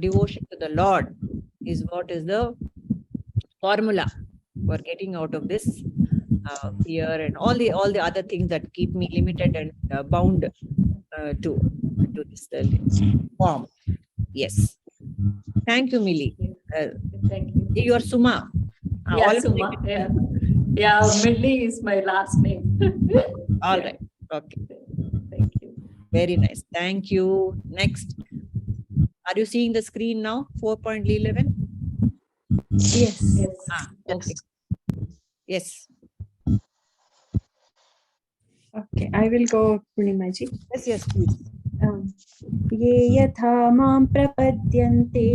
devotion to the Lord is what is the formula for getting out of this fear and all the other things that keep me limited and bound to this form. Yes. Thank you, Millie. Thank you. You are Suma. Yeah, Suma. Yeah, Millie is my last name. All right. Okay. Thank you. Very nice. Thank you. Next. Are you seeing the screen now? 4.11? Yes. Okay. Yes. Okay, I will go, Purnimaji. Yes, please. ये यथा मां प्रपद्यन्ते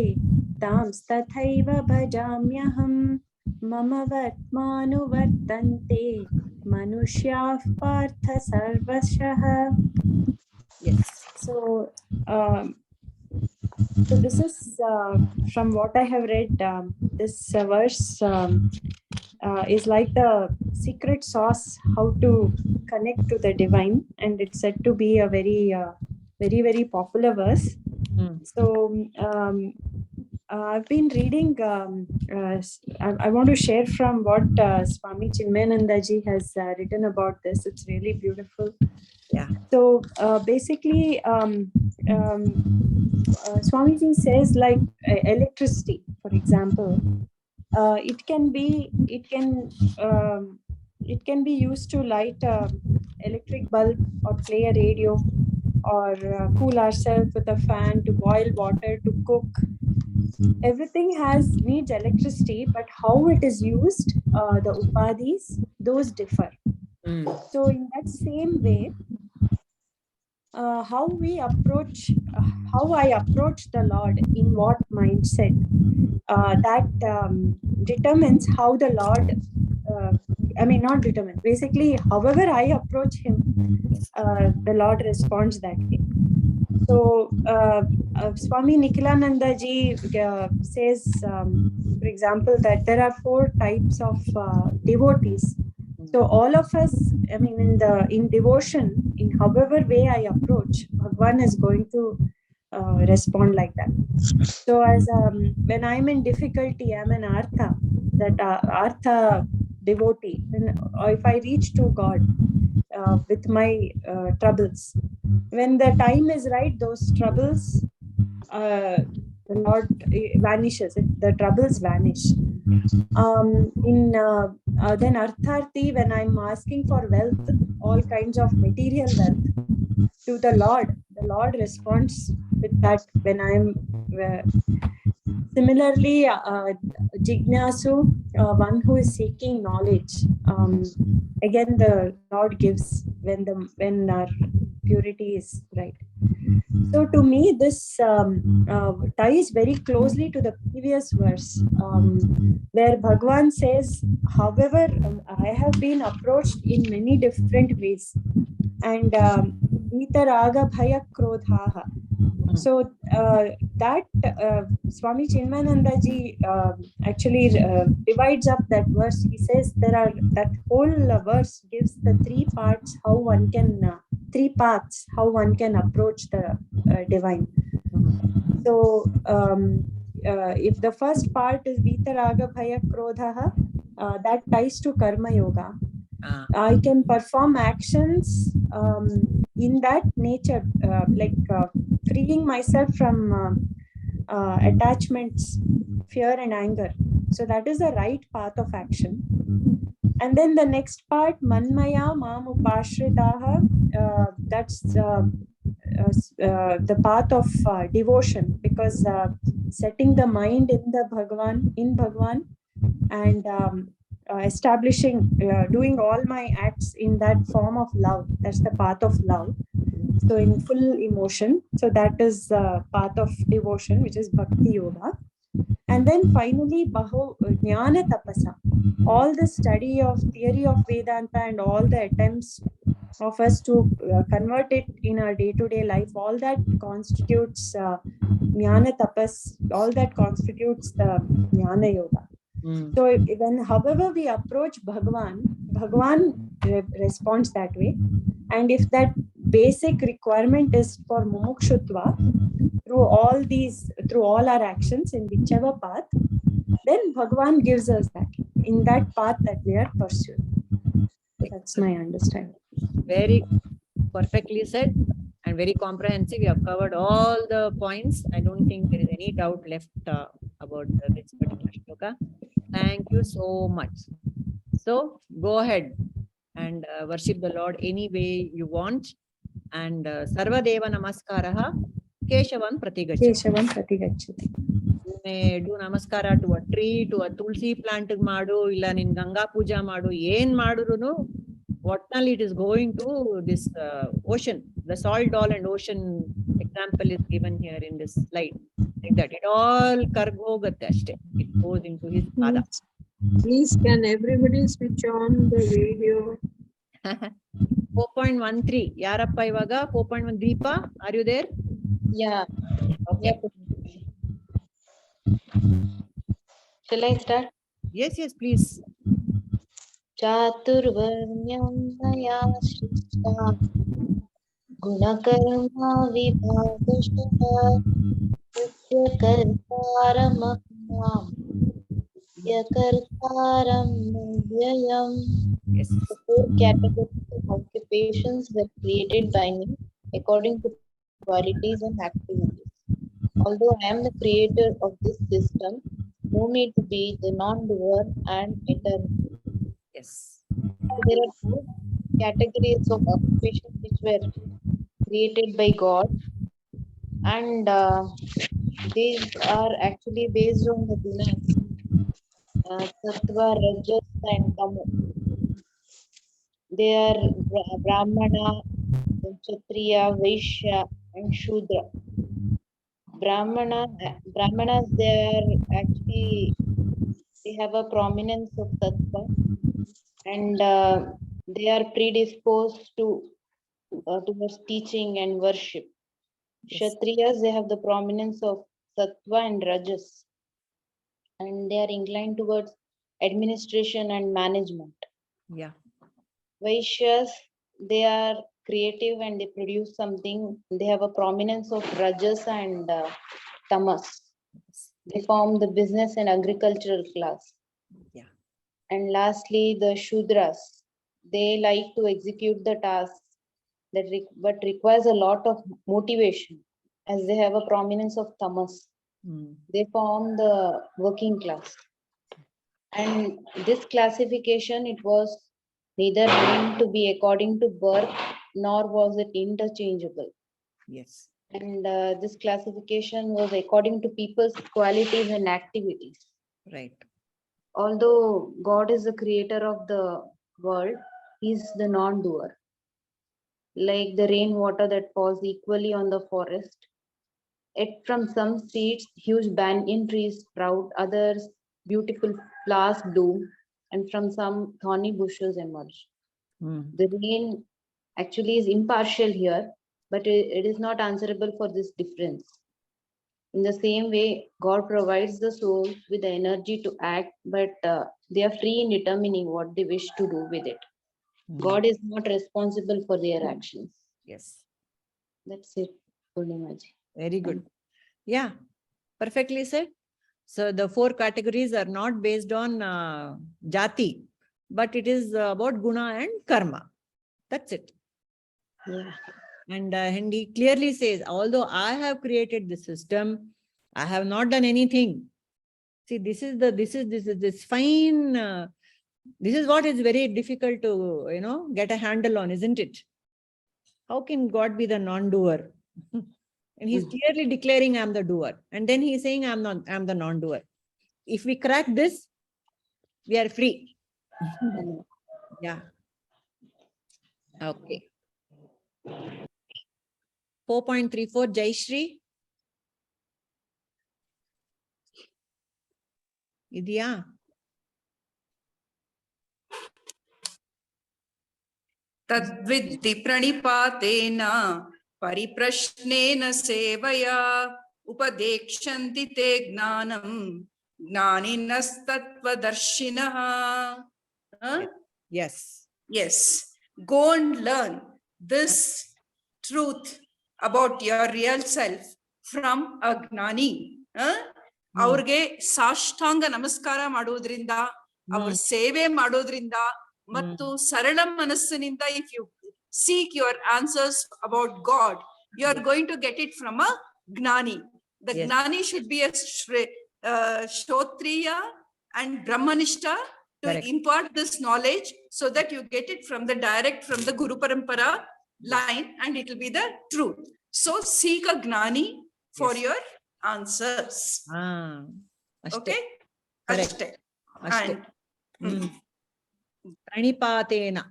तांस्तथैव भजाम्यहम् मम वर्त्मानुवर्तन्ते मनुष्याः पार्थ सर्वशः. Yes. So this is from what I have read. This verse is like the secret sauce how to connect to the divine, and it's said to be a very very popular verse. So I've been reading. I want to share from what Swami Chinmayanandaji has written about this. It's really beautiful. Yeah. So basically, Swamiji says like electricity, for example, it can be used to light a electric bulb or play a radio, or cool ourselves with a fan, to boil water, to cook. Everything needs electricity, but how it is used, the upadhis, those differ. So in that same way, how I approach the Lord, in what mindset, that determines how the Lord, not determine, basically however I approach him, the Lord responds that way. So Swami Nikhilananda ji says, for example, that there are 4 types of devotees. So all of us, in devotion, in however way I approach, Bhagwan is going to respond like that. So as when I'm in difficulty, I'm an artha, that artha devotee. And if I reach to God with my troubles, when the time is right, those troubles, the Lord vanishes. The troubles vanish. Then Artharthi, when I'm asking for wealth, all kinds of material wealth, to the Lord responds with that when I'm similarly Jignasu, one who is seeking knowledge, again the Lord gives when our purity is right. So to me, this ties very closely to the previous verse, where Bhagwan says, however, I have been approached in many different ways, and Gita Raga Bhaya Krodhaha. So that Swami Chinmayananda ji actually divides up that verse. He says that whole verse gives the 3 parts, how one can 3 paths how one can approach the divine. So if the first part is Vita Raga Bhaya Krodhaha, that ties to Karma Yoga. I can perform actions in that nature, freeing myself from attachments, fear and anger. So that is the right path of action. And then the next part, manmaya mam upashritaha, that's the path of devotion, because setting the mind in the Bhagwan, and establishing, doing all my acts in that form of love. That's the path of love. So in full emotion. So that is the path of devotion, which is bhakti yoga. And then finally, jnana tapasa. All the study of theory of Vedanta and all the attempts of us to convert it in our day-to-day life, all that constitutes jnana tapas, all that constitutes the jnana yoga. So when, however we approach Bhagwan responds that way. And if that basic requirement is for mumukshutva, through all our actions in whichever path, then Bhagwan gives us that, in that path that we are pursuing. That's my understanding. Very perfectly said and very comprehensive. You have covered all the points. I don't think there is any doubt left about this particular shloka. Thank you so much. So go ahead and worship the Lord any way you want. And Sarvadeva Namaskaraha Keshavam Pratigachati. Keshavam Pratigachati. You may do namaskara to a tree, to a tulsi plant madu, illa nin Ganga puja madu, yen madurunu, what it is going to this ocean. The salt doll and ocean example is given here in this slide. Like that. It all kargogatte ashte. It goes into his pada. Please, can everybody switch on the video? 4.13. Yarappa ivaga 4.1. Deepa, are you there? Yeah. Okay. Shall I start? Yes, please. Chaturvarnyam maya shrishta gunakarma vibhagashah Yasya kartaram vyayam. Yes. The four categories of occupations were created by me according to qualities and activities. Although I am the creator of this system, know me to be the non-doer and eternal. Yes. So there are four categories of occupations which were created by God, and these are actually based on the gunas, sattva, rajas, and tamo. They are Brahmana, Kshatriya, Vaishya, and Shudra. Brahmanas, they have a prominence of tattva, and they are predisposed towards teaching and worship. Yes. Kshatriyas, they have the prominence of sattva and rajas, and they are inclined towards administration and management. Yeah. Vaishyas, they are creative and they produce something. They have a prominence of rajas and tamas. They form the business and agricultural class. Yeah. And lastly, the Shudras. They like to execute the tasks but requires a lot of motivation, as they have a prominence of tamas. They form the working class. And this classification, it was neither meant to be according to birth, nor was it interchangeable. Yes. And this classification was according to people's qualities and activities. Right. Although God is the creator of the world, He's the non-doer. Like the rainwater that falls equally on the forest. From some seeds, huge banyan trees sprout, others beautiful flowers bloom, and from some thorny bushes emerge. The rain actually is impartial here, but it is not answerable for this difference. In the same way, God provides the souls with the energy to act, but they are free in determining what they wish to do with it. God is not responsible for their actions. Yes. That's it, Purnimaji. Very good. Yeah, perfectly said. So the four categories are not based on jati. but it is about guna and karma. That's it. Yeah. And he clearly says, although I have created the system, I have not done anything. See, this is this fine. This is what is very difficult to get a handle on, isn't it? How can God be the non-doer? And he's clearly declaring I'm the doer, and then he's saying I'm the non-doer. If we crack this, we are free. Yeah. Okay. 4.34, Jayashri. Idya. तद्विद्धि प्रणिपातेन परिप्रश्नेन सेवया उपदेक्षन्ति ते ज्ञानं ज्ञानिनस्तत्त्वदर्शिनः. Yes. Yes. Go and learn this truth about your real self from a ಜ್ಞಾನಿ. ಅವ್ರಿಗೆ ಸಾಷ್ಟಾಂಗ ನಮಸ್ಕಾರ ಮಾಡೋದ್ರಿಂದ, ಅವ್ರ ಸೇವೆ ಮಾಡೋದ್ರಿಂದ ಮತ್ತು ಸರಳ ಮನಸ್ಸಿನಿಂದ if you seek your answers about God, you are going to get it from a ಜ್ಞಾನಿ. The ಜ್ಞಾನಿ should be a Shrotriya and Brahmanishta to impart this knowledge so that you get it from the direct from the Guru Parampara line and it will be the truth. So seek a gnani for your answers. Okay? Ashte. And Pranipatena.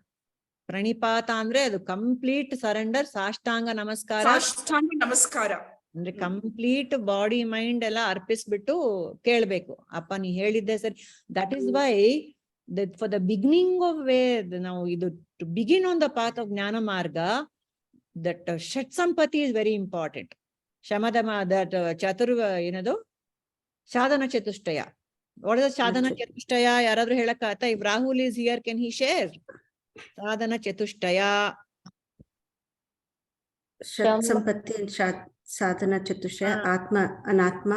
Pranipata andre adu complete surrender, ಸಾಷ್ಟಾಂಗ ನಮಸ್ಕಾರ. ಸಾಷ್ಟಾಂಗ ನಮಸ್ಕಾರ. ಅಂದ್ರೆ complete body mind ಎಲ್ಲ ಅರ್ಪಿಸ್ಬಿಟ್ಟು ಕೇಳ್ಬೇಕು. ಅಪ್ಪ ನೀ ಹೇಳಿದ್ದೆ ಸರಿ. That is why for the beginning of way ನಾವು ಇದು to begin on the path of ಜ್ಞಾನ ಮಾರ್ಗ, ದಟ್ ಷಟ್ ಸಂಪತ್ತಿ ಇಸ್ ವೆರಿ ಇಂಪಾರ್ಟೆಂಟ್. ಶಮದಮ ದಟ್ ಏನದು ಸಾಧನ ಚತುಷ್ಟಯ. ವಾಟ್ ಇಸ್ ಸಾಧನ ಚತುಷ್ಟಯ? ಯಾರಾದ್ರೂ ಹೇಳಕ್ಕಾಗತ್ತ? If Rahul is here, can he share ಸಾಧನ ಚತುಷ್ಟಯ? ಷಟ್ ಸಂಪತ್ತಿ ಸಾಧನ ಚತುಷ್ಟಯ, ಆತ್ಮ ಅನಾತ್ಮ,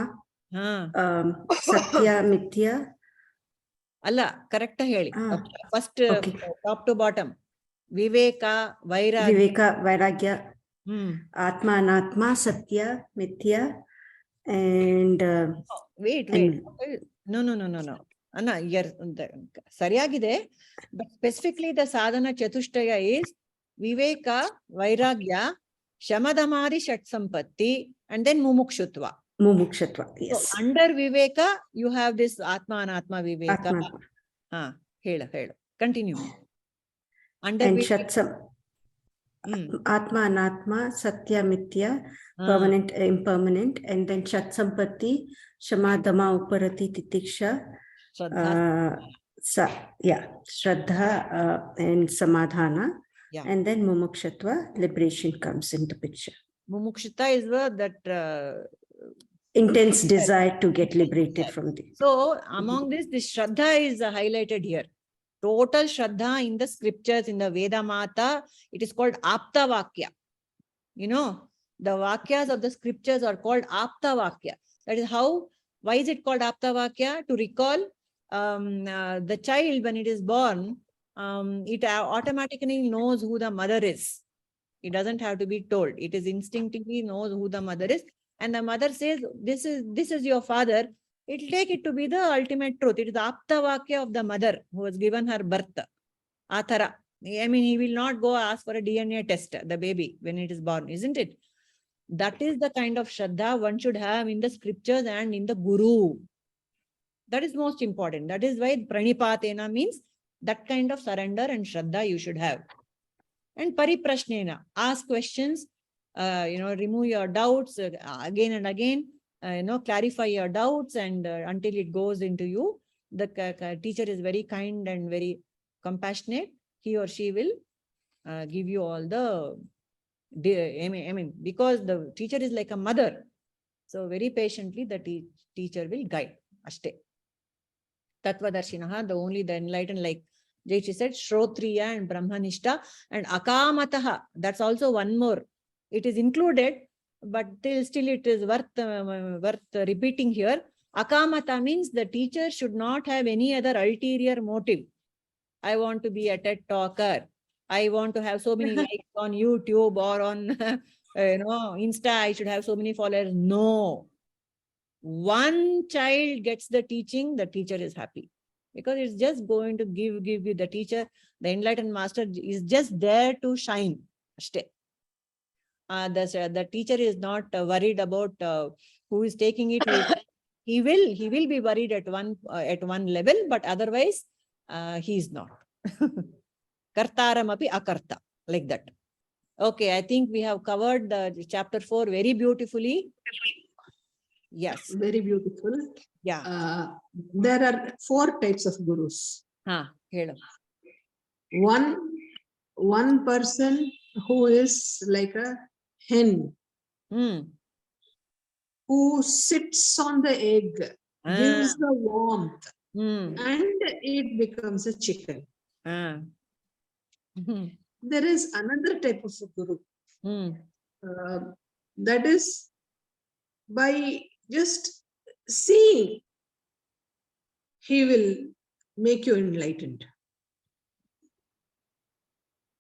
ಸತ್ಯ ಮಿಥ್ಯ. ಅಲ್ಲ, ಕರೆಕ್ಟ್ ಹೇಳಿ. First top to bottom. ವಿವೇಕ, ವೈರಾಗ್ಯ, ಆತ್ಮ ಅನಾತ್ಮ, ಸತ್ಯ ಮಿಥ್ಯ, ಅಂಡ್ ವೇಟ್ ನೋ ಅನ್ನ ಸರಿಯಾಗಿದೆ. ಬಟ್ ಸ್ಪೆಸಿಫಿಕ್ಲಿ ದ ಸಾಧನ ಚತುಷ್ಟಯ ಈಸ್ ವಿವೇಕ, ವೈರಾಗ್ಯ, ಶಮದಮಾದಿ ಷಟ್ ಸಂಪತ್ತಿ, ಅಂಡ್ ದೆನ್ ಮುಮುಕ್ಷುತ್ವ. yes. So, under viveka you have this atma anatma viveka. ಹೇಳು continue. Under atma anatma, satya mithya, permanent impermanent, and then shat sampatti, shama dama uparati titiksha, shraddha and samadhana, and then mumukshutva, liberation comes into picture. Mumukshita is that intense desire to get liberated from this. So among this Shraddha is highlighted here. Total Shraddha in the scriptures, in the Veda Mata, it is called Apta Vakya. The Vakyas of the scriptures are called Apta Vakya. That is how, why is it called Apta Vakya? To recall the child when it is born, it automatically knows who the mother is. It doesn't have to be told. It is instinctively knows who the mother is. And the mother says, this is your father. It will take it to be the ultimate truth. It is the Apta Vakya of the mother who has given her birth. Athara. I mean, he will not go ask for a DNA test, the baby, when it is born, isn't it? That is the kind of Shraddha one should have in the scriptures and in the Guru. That is most important. That is why Pranipatena means that kind of surrender and Shraddha you should have. And Pariprashnena, ask questions, remove your doubts again and again, clarify your doubts, and until it goes into you. The teacher is very kind and very compassionate. He or she will give you all the, because the teacher is like a mother. So very patiently the teacher will guide. Ashte. Tattvadarshinaha, the enlightened, like Jaishi said, Shrotriya and Brahmanishta and Akamataha. That's also one more. It is included, but still it is worth repeating here. Akamata means the teacher should not have any other ulterior motive. I want to be a TED talker. I want to have so many likes on YouTube or on Insta. I should have so many followers. No. One child gets the teaching, the teacher is happy. Because it's just going to give you the teacher, the enlightened master is just there to shine. The teacher is not worried about who is taking it. He will be worried at one level, but otherwise he is not. Kartaram api akarta, like that. Okay, I think we have covered the chapter 4 very beautifully. Yes. Very beautiful. Yeah. There are 4 types of gurus. One person who is like a hen, who sits on the egg, gives the warmth, and it becomes a chicken. There is another type of guru. That is by just seeing, he will make you enlightened.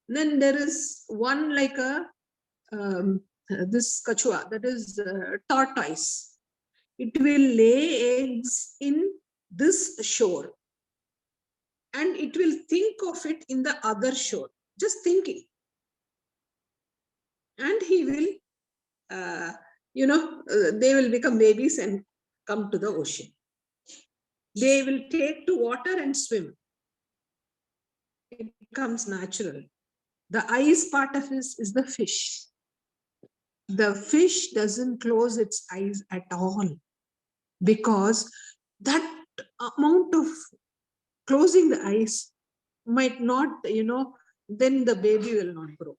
Then there is one like a this kachua, that is tortoise. It will lay eggs in this shore, and it will think of it in the other shore, just thinking. And he will, they will become babies and come to the ocean. They will take to water and swim. It becomes natural. The eyes part of this is the fish. The fish doesn't close its eyes at all, because that amount of closing the eyes might not, then the baby will not grow.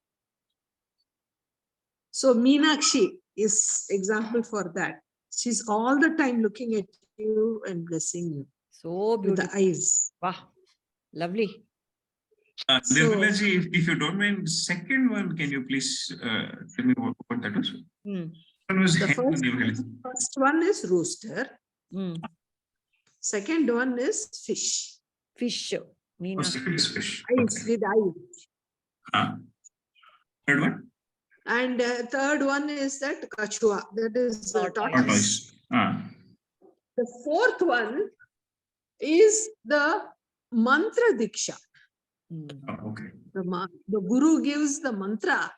So Meenakshi is example for that. She's all the time looking at you and blessing you. So beautiful. With the eyes. Wow, lovely. Nirmalaji, if you don't mind, second one, can you please tell me what that was? The first one is rooster. Second one is fish. Fish. Second is fish. Eyes, with eyes. Third one? And third one is that kachua, that is tortoise. The fourth one is the mantra diksha. Okay. The guru gives the mantra,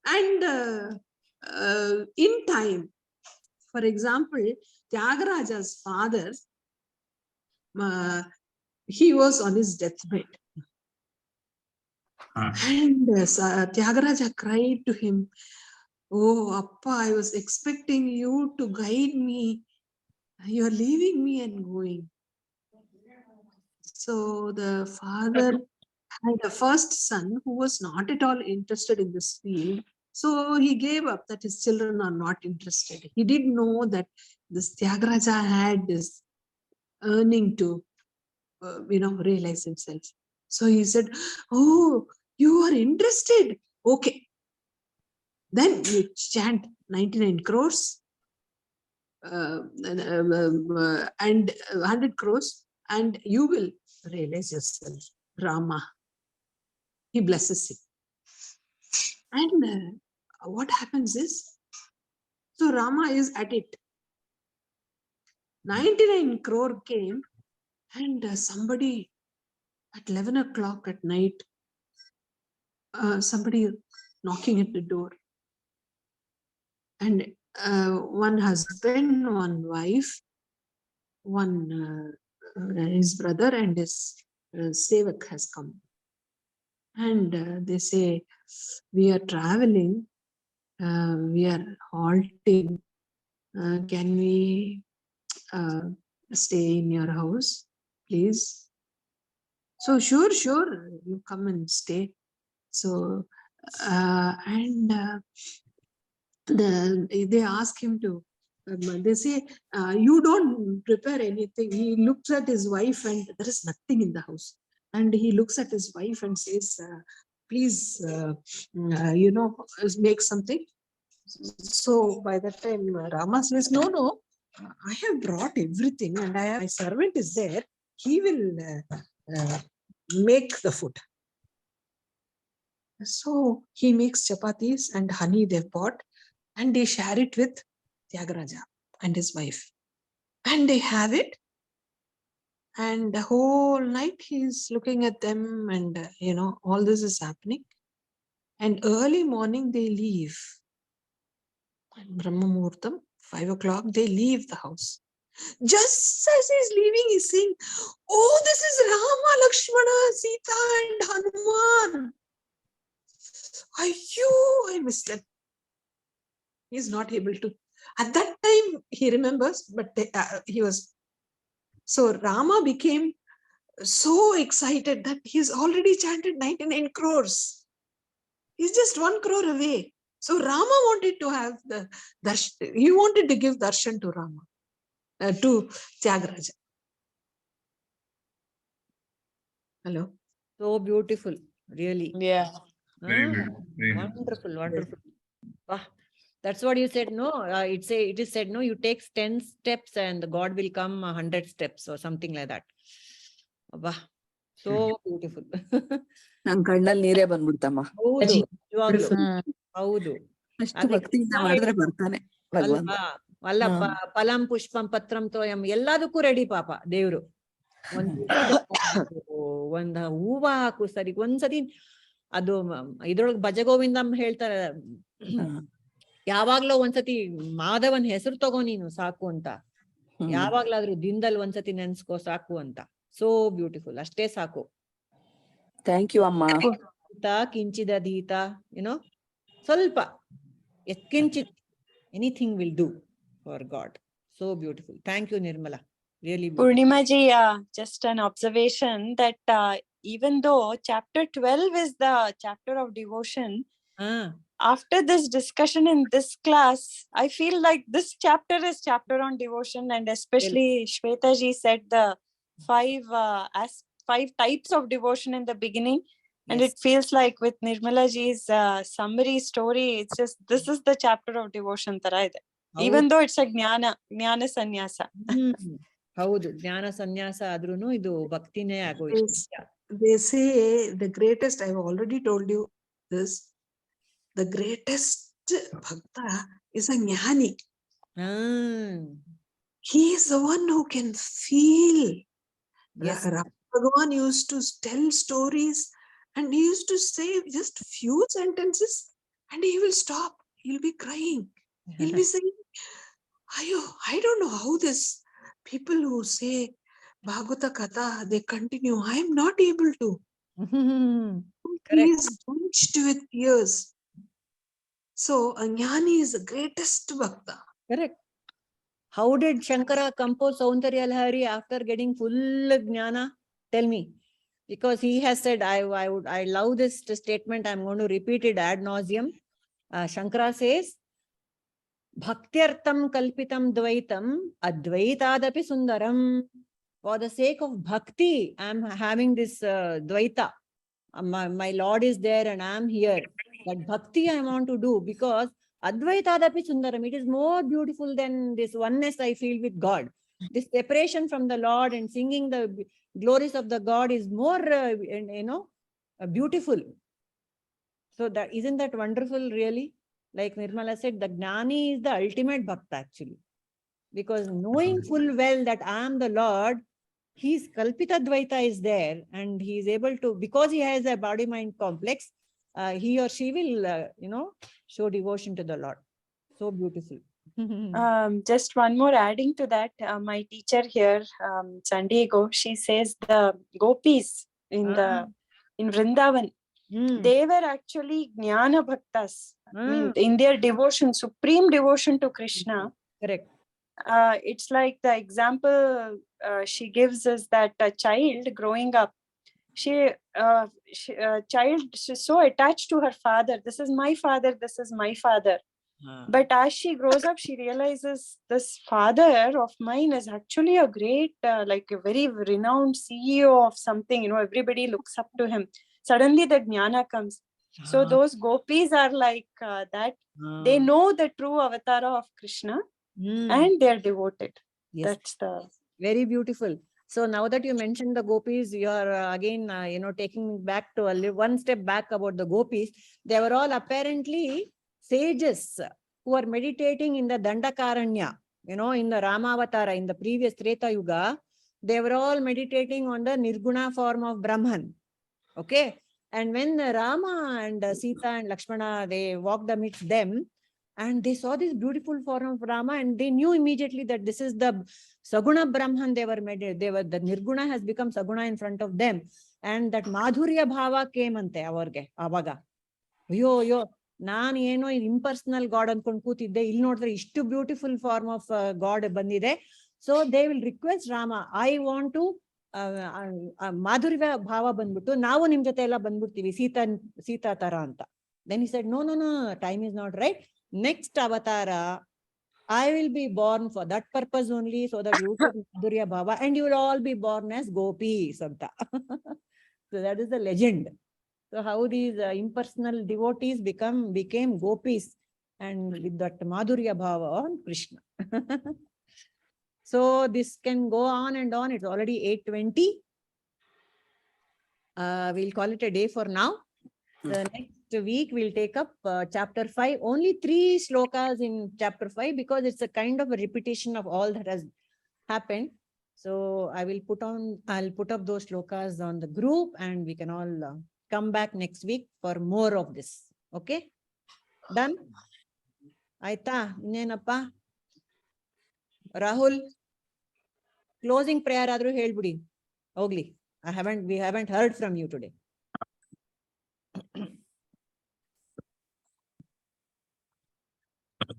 and in time, for example, Tyagaraja's father, he was on his deathbed. And Tyagaraja cried to him, "Oh, Appa, I was expecting you to guide me. You are leaving me and going." So the father had a first son who was not at all interested in this field. So he gave up, that his children are not interested. He didn't know that this Tyagaraja had this earning to, realize himself. So he said, "Oh, you are interested? Okay. Then you chant 99 crores and 100 crores and you will realize yourself." Rama. He blesses him. And what happens is, so Rama is at it. 99 crore came, and somebody at 11 o'clock at night, somebody knocking at the door. And one husband, one wife, one his brother and his sevak has come. And they say, "We are traveling, we are halting. Can we stay in your house, please?" So sure, you come and stay. So they ask him to. They say, "You don't prepare anything." He looks at his wife and there is nothing in the house. And he looks at his wife and says, "Please, make something." So by that time, Rama says, No, I have brought everything and my servant is there. He will make the food. So he makes chapatis and honey they've bought, and they share it with Tyagaraja and his wife. And they have it. And the whole night he's looking at them, and all this is happening. And early morning they leave. And Brahma Muhurtam, 5 o'clock, they leave the house. Just as he's leaving, he's saying, "Oh, this is Rama, Lakshmana, Sita, and Hanuman. I miss them." He's not able to. At that time, he remembers, but he was. So Rama became so excited that he's already chanted 99 crores. He's just 1 crore away. So Rama wanted to have the darshan. He wanted to give darshan to Rama, to Tyagaraja. Hello. So beautiful, really. Yeah. Very good. Very good. Wonderful, wonderful. Wow. That's what you said, no? It is said, no, you take 10 steps and God will come 100 steps or something like that. Wow. So beautiful. ನಂಗ್ ಕಣ್ಣಲ್ಲಿ ನೀರೇ ಬಂದ್ಬಿಡ್ತಮ್ಮ. ಹೌದು, ನಿಜವಾಗ್ಲೂ. ಹೌದು. ಅಷ್ಟು ಭಕ್ತಿಯಿಂದ ಮಾಡಿದ್ರೆ ಬರ್ತಾನೆ ಭಗವಂತ. ಅಲ್ಲಪ್ಪ, ಫಲಂ ಪುಷ್ಪಂ ಪತ್ರಂ ತೋಯಂ ಎಲ್ಲದಕ್ಕೂ ರೆಡಿ ಪಾಪ ದೇವ್ರು. ಒಂದ್ ಹೂವ ಹಾಕು ಸರಿ. ಒಂದ್ಸತಿ ಅದು ಇದ್ರೊಳಗೆ ಭಜಗೋವಿಂದಂ ಹೇಳ್ತಾರೆ, ಯಾವಾಗ್ಲೋ ಒಂದ್ಸತಿ ಮಾಧವನ್ ಹೆಸರು ತಗೋ ನೀನು ಸಾಕು ಅಂತ. ಯಾವಾಗ್ಲಾದ್ರೂ ದಿನದಲ್ಲಿ ಒಂದ್ಸತಿ ನೆನ್ಸ್ಕೋ ಸಾಕು ಅಂತ. So beautiful. ಅಷ್ಟೇ ಸಾಕು. ಥ್ಯಾಂಕ್ ಯು ಅಮ್ಮ. ಕಿಂಚಿದಧೀತ, ಸ್ವಲ್ಪ ಯತ್ಕಿಂಚಿತ್, anything will do for God. So beautiful. Thank you Nirmala. Really beautiful. Purnima ji, just an observation that even though chapter 12 is the chapter of devotion, after this discussion in this class, I feel like this chapter is chapter on devotion, and especially Shweta ji said the 5 types of devotion in the beginning. And it feels like with Nirmala ji's summary story, it's just, this is the chapter of devotion tara ide. Even though it's a ಜ್ಞಾನ ಸನ್ಯಾಸ. ಹೌದು, ಜ್ಞಾನ ಸನ್ಯಾಸ ಆದ್ರೂನು ಇದು ಭಕ್ತಿನೇ ಆಗೋಯ್ತು. They say the greatest, I've already told you this, the greatest bhakta is a jnani. He is the one who can feel. Yes. Bhagavan used to tell stories, and he used to say just few sentences and he will stop. He'll be crying. He'll be saying, I don't know how this people who say Bhagavata Katha, they continue. I am not able to. He is drenched with tears. So a jnani is the greatest bhakta. Correct. How did Shankara compose Saundarya Lahari after getting full jnana? Tell me. Because he has said, I love this statement. I'm going to repeat it ad nauseum. Shankara says, Bhaktyartam kalpitam dvaitam advaitadapi sundaram. For the sake of bhakti, I'm having this dvaita. My Lord is there and I'm here. But bhakti I want to do because advaitadapi sundaram. It is more beautiful than this oneness I feel with God. This separation from the Lord and singing the glories of the God is more, beautiful. So that isn't that wonderful, really? Like Nirmala said, the Gnani is the ultimate bhakta actually. Because knowing full well that I am the Lord, his Kalpita Dvaita is there and he is able to, because he has a body-mind complex, he or she will, show devotion to the Lord. So beautiful. Just one more adding to that, my teacher here, San Diego, she says the gopis in Vrindavan, they were actually jnana bhaktas. I mean, in their devotion, supreme devotion to Krishna. Correct. It's like the example she gives us that a child growing up, she's so attached to her father. This is my father. This is my father. But as she grows up, she realizes this father of mine is actually a great, like a very renowned CEO of something. Everybody looks up to him. Suddenly, the jnana comes. So those gopis are like that. They know the true avatara of Krishna, and they are devoted. Yes. That's the very beautiful. So now that you mentioned the gopis, you are again, taking back to one step back about the gopis. They were all apparently sages who are meditating in the Dandakaranya, in the Ramavatara, in the previous Treta Yuga. They were all meditating on the Nirguna form of Brahman. Okay. And when Rama and Sita and Lakshmana, they walked amidst them, and they saw this beautiful form of Rama, and they knew immediately that this is the Saguna Brahman they were the Nirguna has become Saguna in front of them. And that Madhurya Bhava came ante avarge avaga. Yo, ನಾನು ಏನೋ impersonal God ಅನ್ಕೊಂಡು ಕೂತಿದ್ದೆ, ಇಲ್ಲಿ ನೋಡಿದ್ರೆ ಇಷ್ಟು beautiful form of God ಬಂದಿದೆ. So they will request Rama, I want to ಮಾಧುರ್ಯ ಭಾವ ಬಂದ್ಬಿಟ್ಟು ನಾವು ನಿಮ್ ಜೊತೆ ಎಲ್ಲ ಬಂದ್ಬಿಡ್ತೀವಿ ಸೀತಾ ತರ ಅಂತ. Then he said, no, time is not right. Next avatara, I will be born for that purpose only, so that you get Madhurya Bhava and you will all be born as gopis. So that is the legend. So how these impersonal devotees became gopis, and with that Madhurya Bhava on Krishna. So this can go on and on. It's already 8:20. We'll call it a day for now. The next week we'll take up chapter 5. Only 3 shlokas in chapter 5, because it's a kind of a repetition of all that has happened. So I'll put up those shlokas on the group, and we can all come back next week for more of this. Okay? Done? Aita, innenappa? Rahul, closing prayer adru helbudi. Ogli. We haven't heard from you today.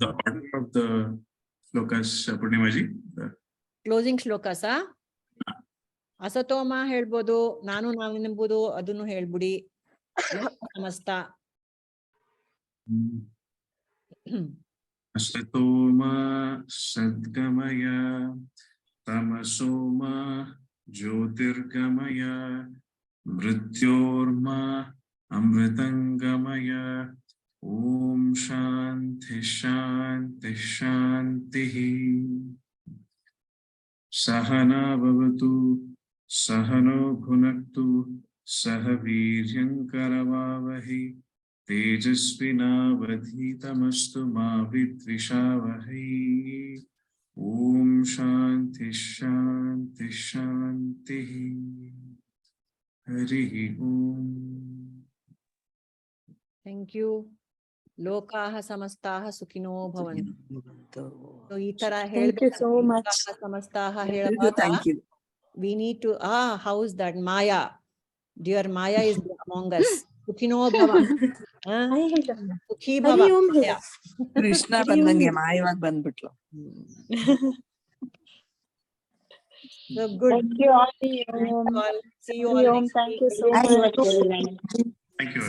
The order of the shlokas, Purnimaji. Closing shlokas, ಅಸತೋಮ ಹೇಳ್ಬೋದು, ನಾನೆಂಬುದು ಅದನ್ನು ಹೇಳ್ಬಿಡಿ. ಸಮಸ್ತ. ಅಸತೋಮ ಸದ್ಗಮಯ ತಮಸೋಮ ಜ್ಯೋತಿರ್ಗಮಯ ಮೃತ್ಯೋರ್ಮ ಅಮೃತಂಗಮಯ. ಓಂ ಶಾಂತಿ ಶಾಂತಿ ಶಾಂತಿ. ಸಹನಾ ಭವತು ಸಹನೋ ಭುನಕ್ತು ಸಹ ವೀರ್ಯಂಕರವಾವಹೈ ತೇಜಸ್ವಿನಾವಧೀತಮಸ್ತು ಮಾ ವಿದ್ವಿಷಾವಹೈ. ಓಂ ಶಾಂತಿ ಶಾಂತಿ ಶಾಂತಿ. ಹರಿ ಓಂ. Thank you. ಲೋಕಾಹ ಸಮಸ್ತಾಹ ಸುಖಿನೋ ಭವಂತು. So ಈ ತರ ಹೇಳ್ಬೇಕು. so much. ಲೋಕಾಹ ಸಮಸ್ತಾಹ ಹೇಳುವಾಗ we need to, how is that? Maya. Dear Maya is among us. Sukhino bhava. Sukhi bhava. Krishna ಬಂದಂಗೆ ಮಾಯವಾಗಿ ಬಂದ್ಬಿಟ್ಲು. So good. Thank you all. See you all. Thank you so much. Thank you.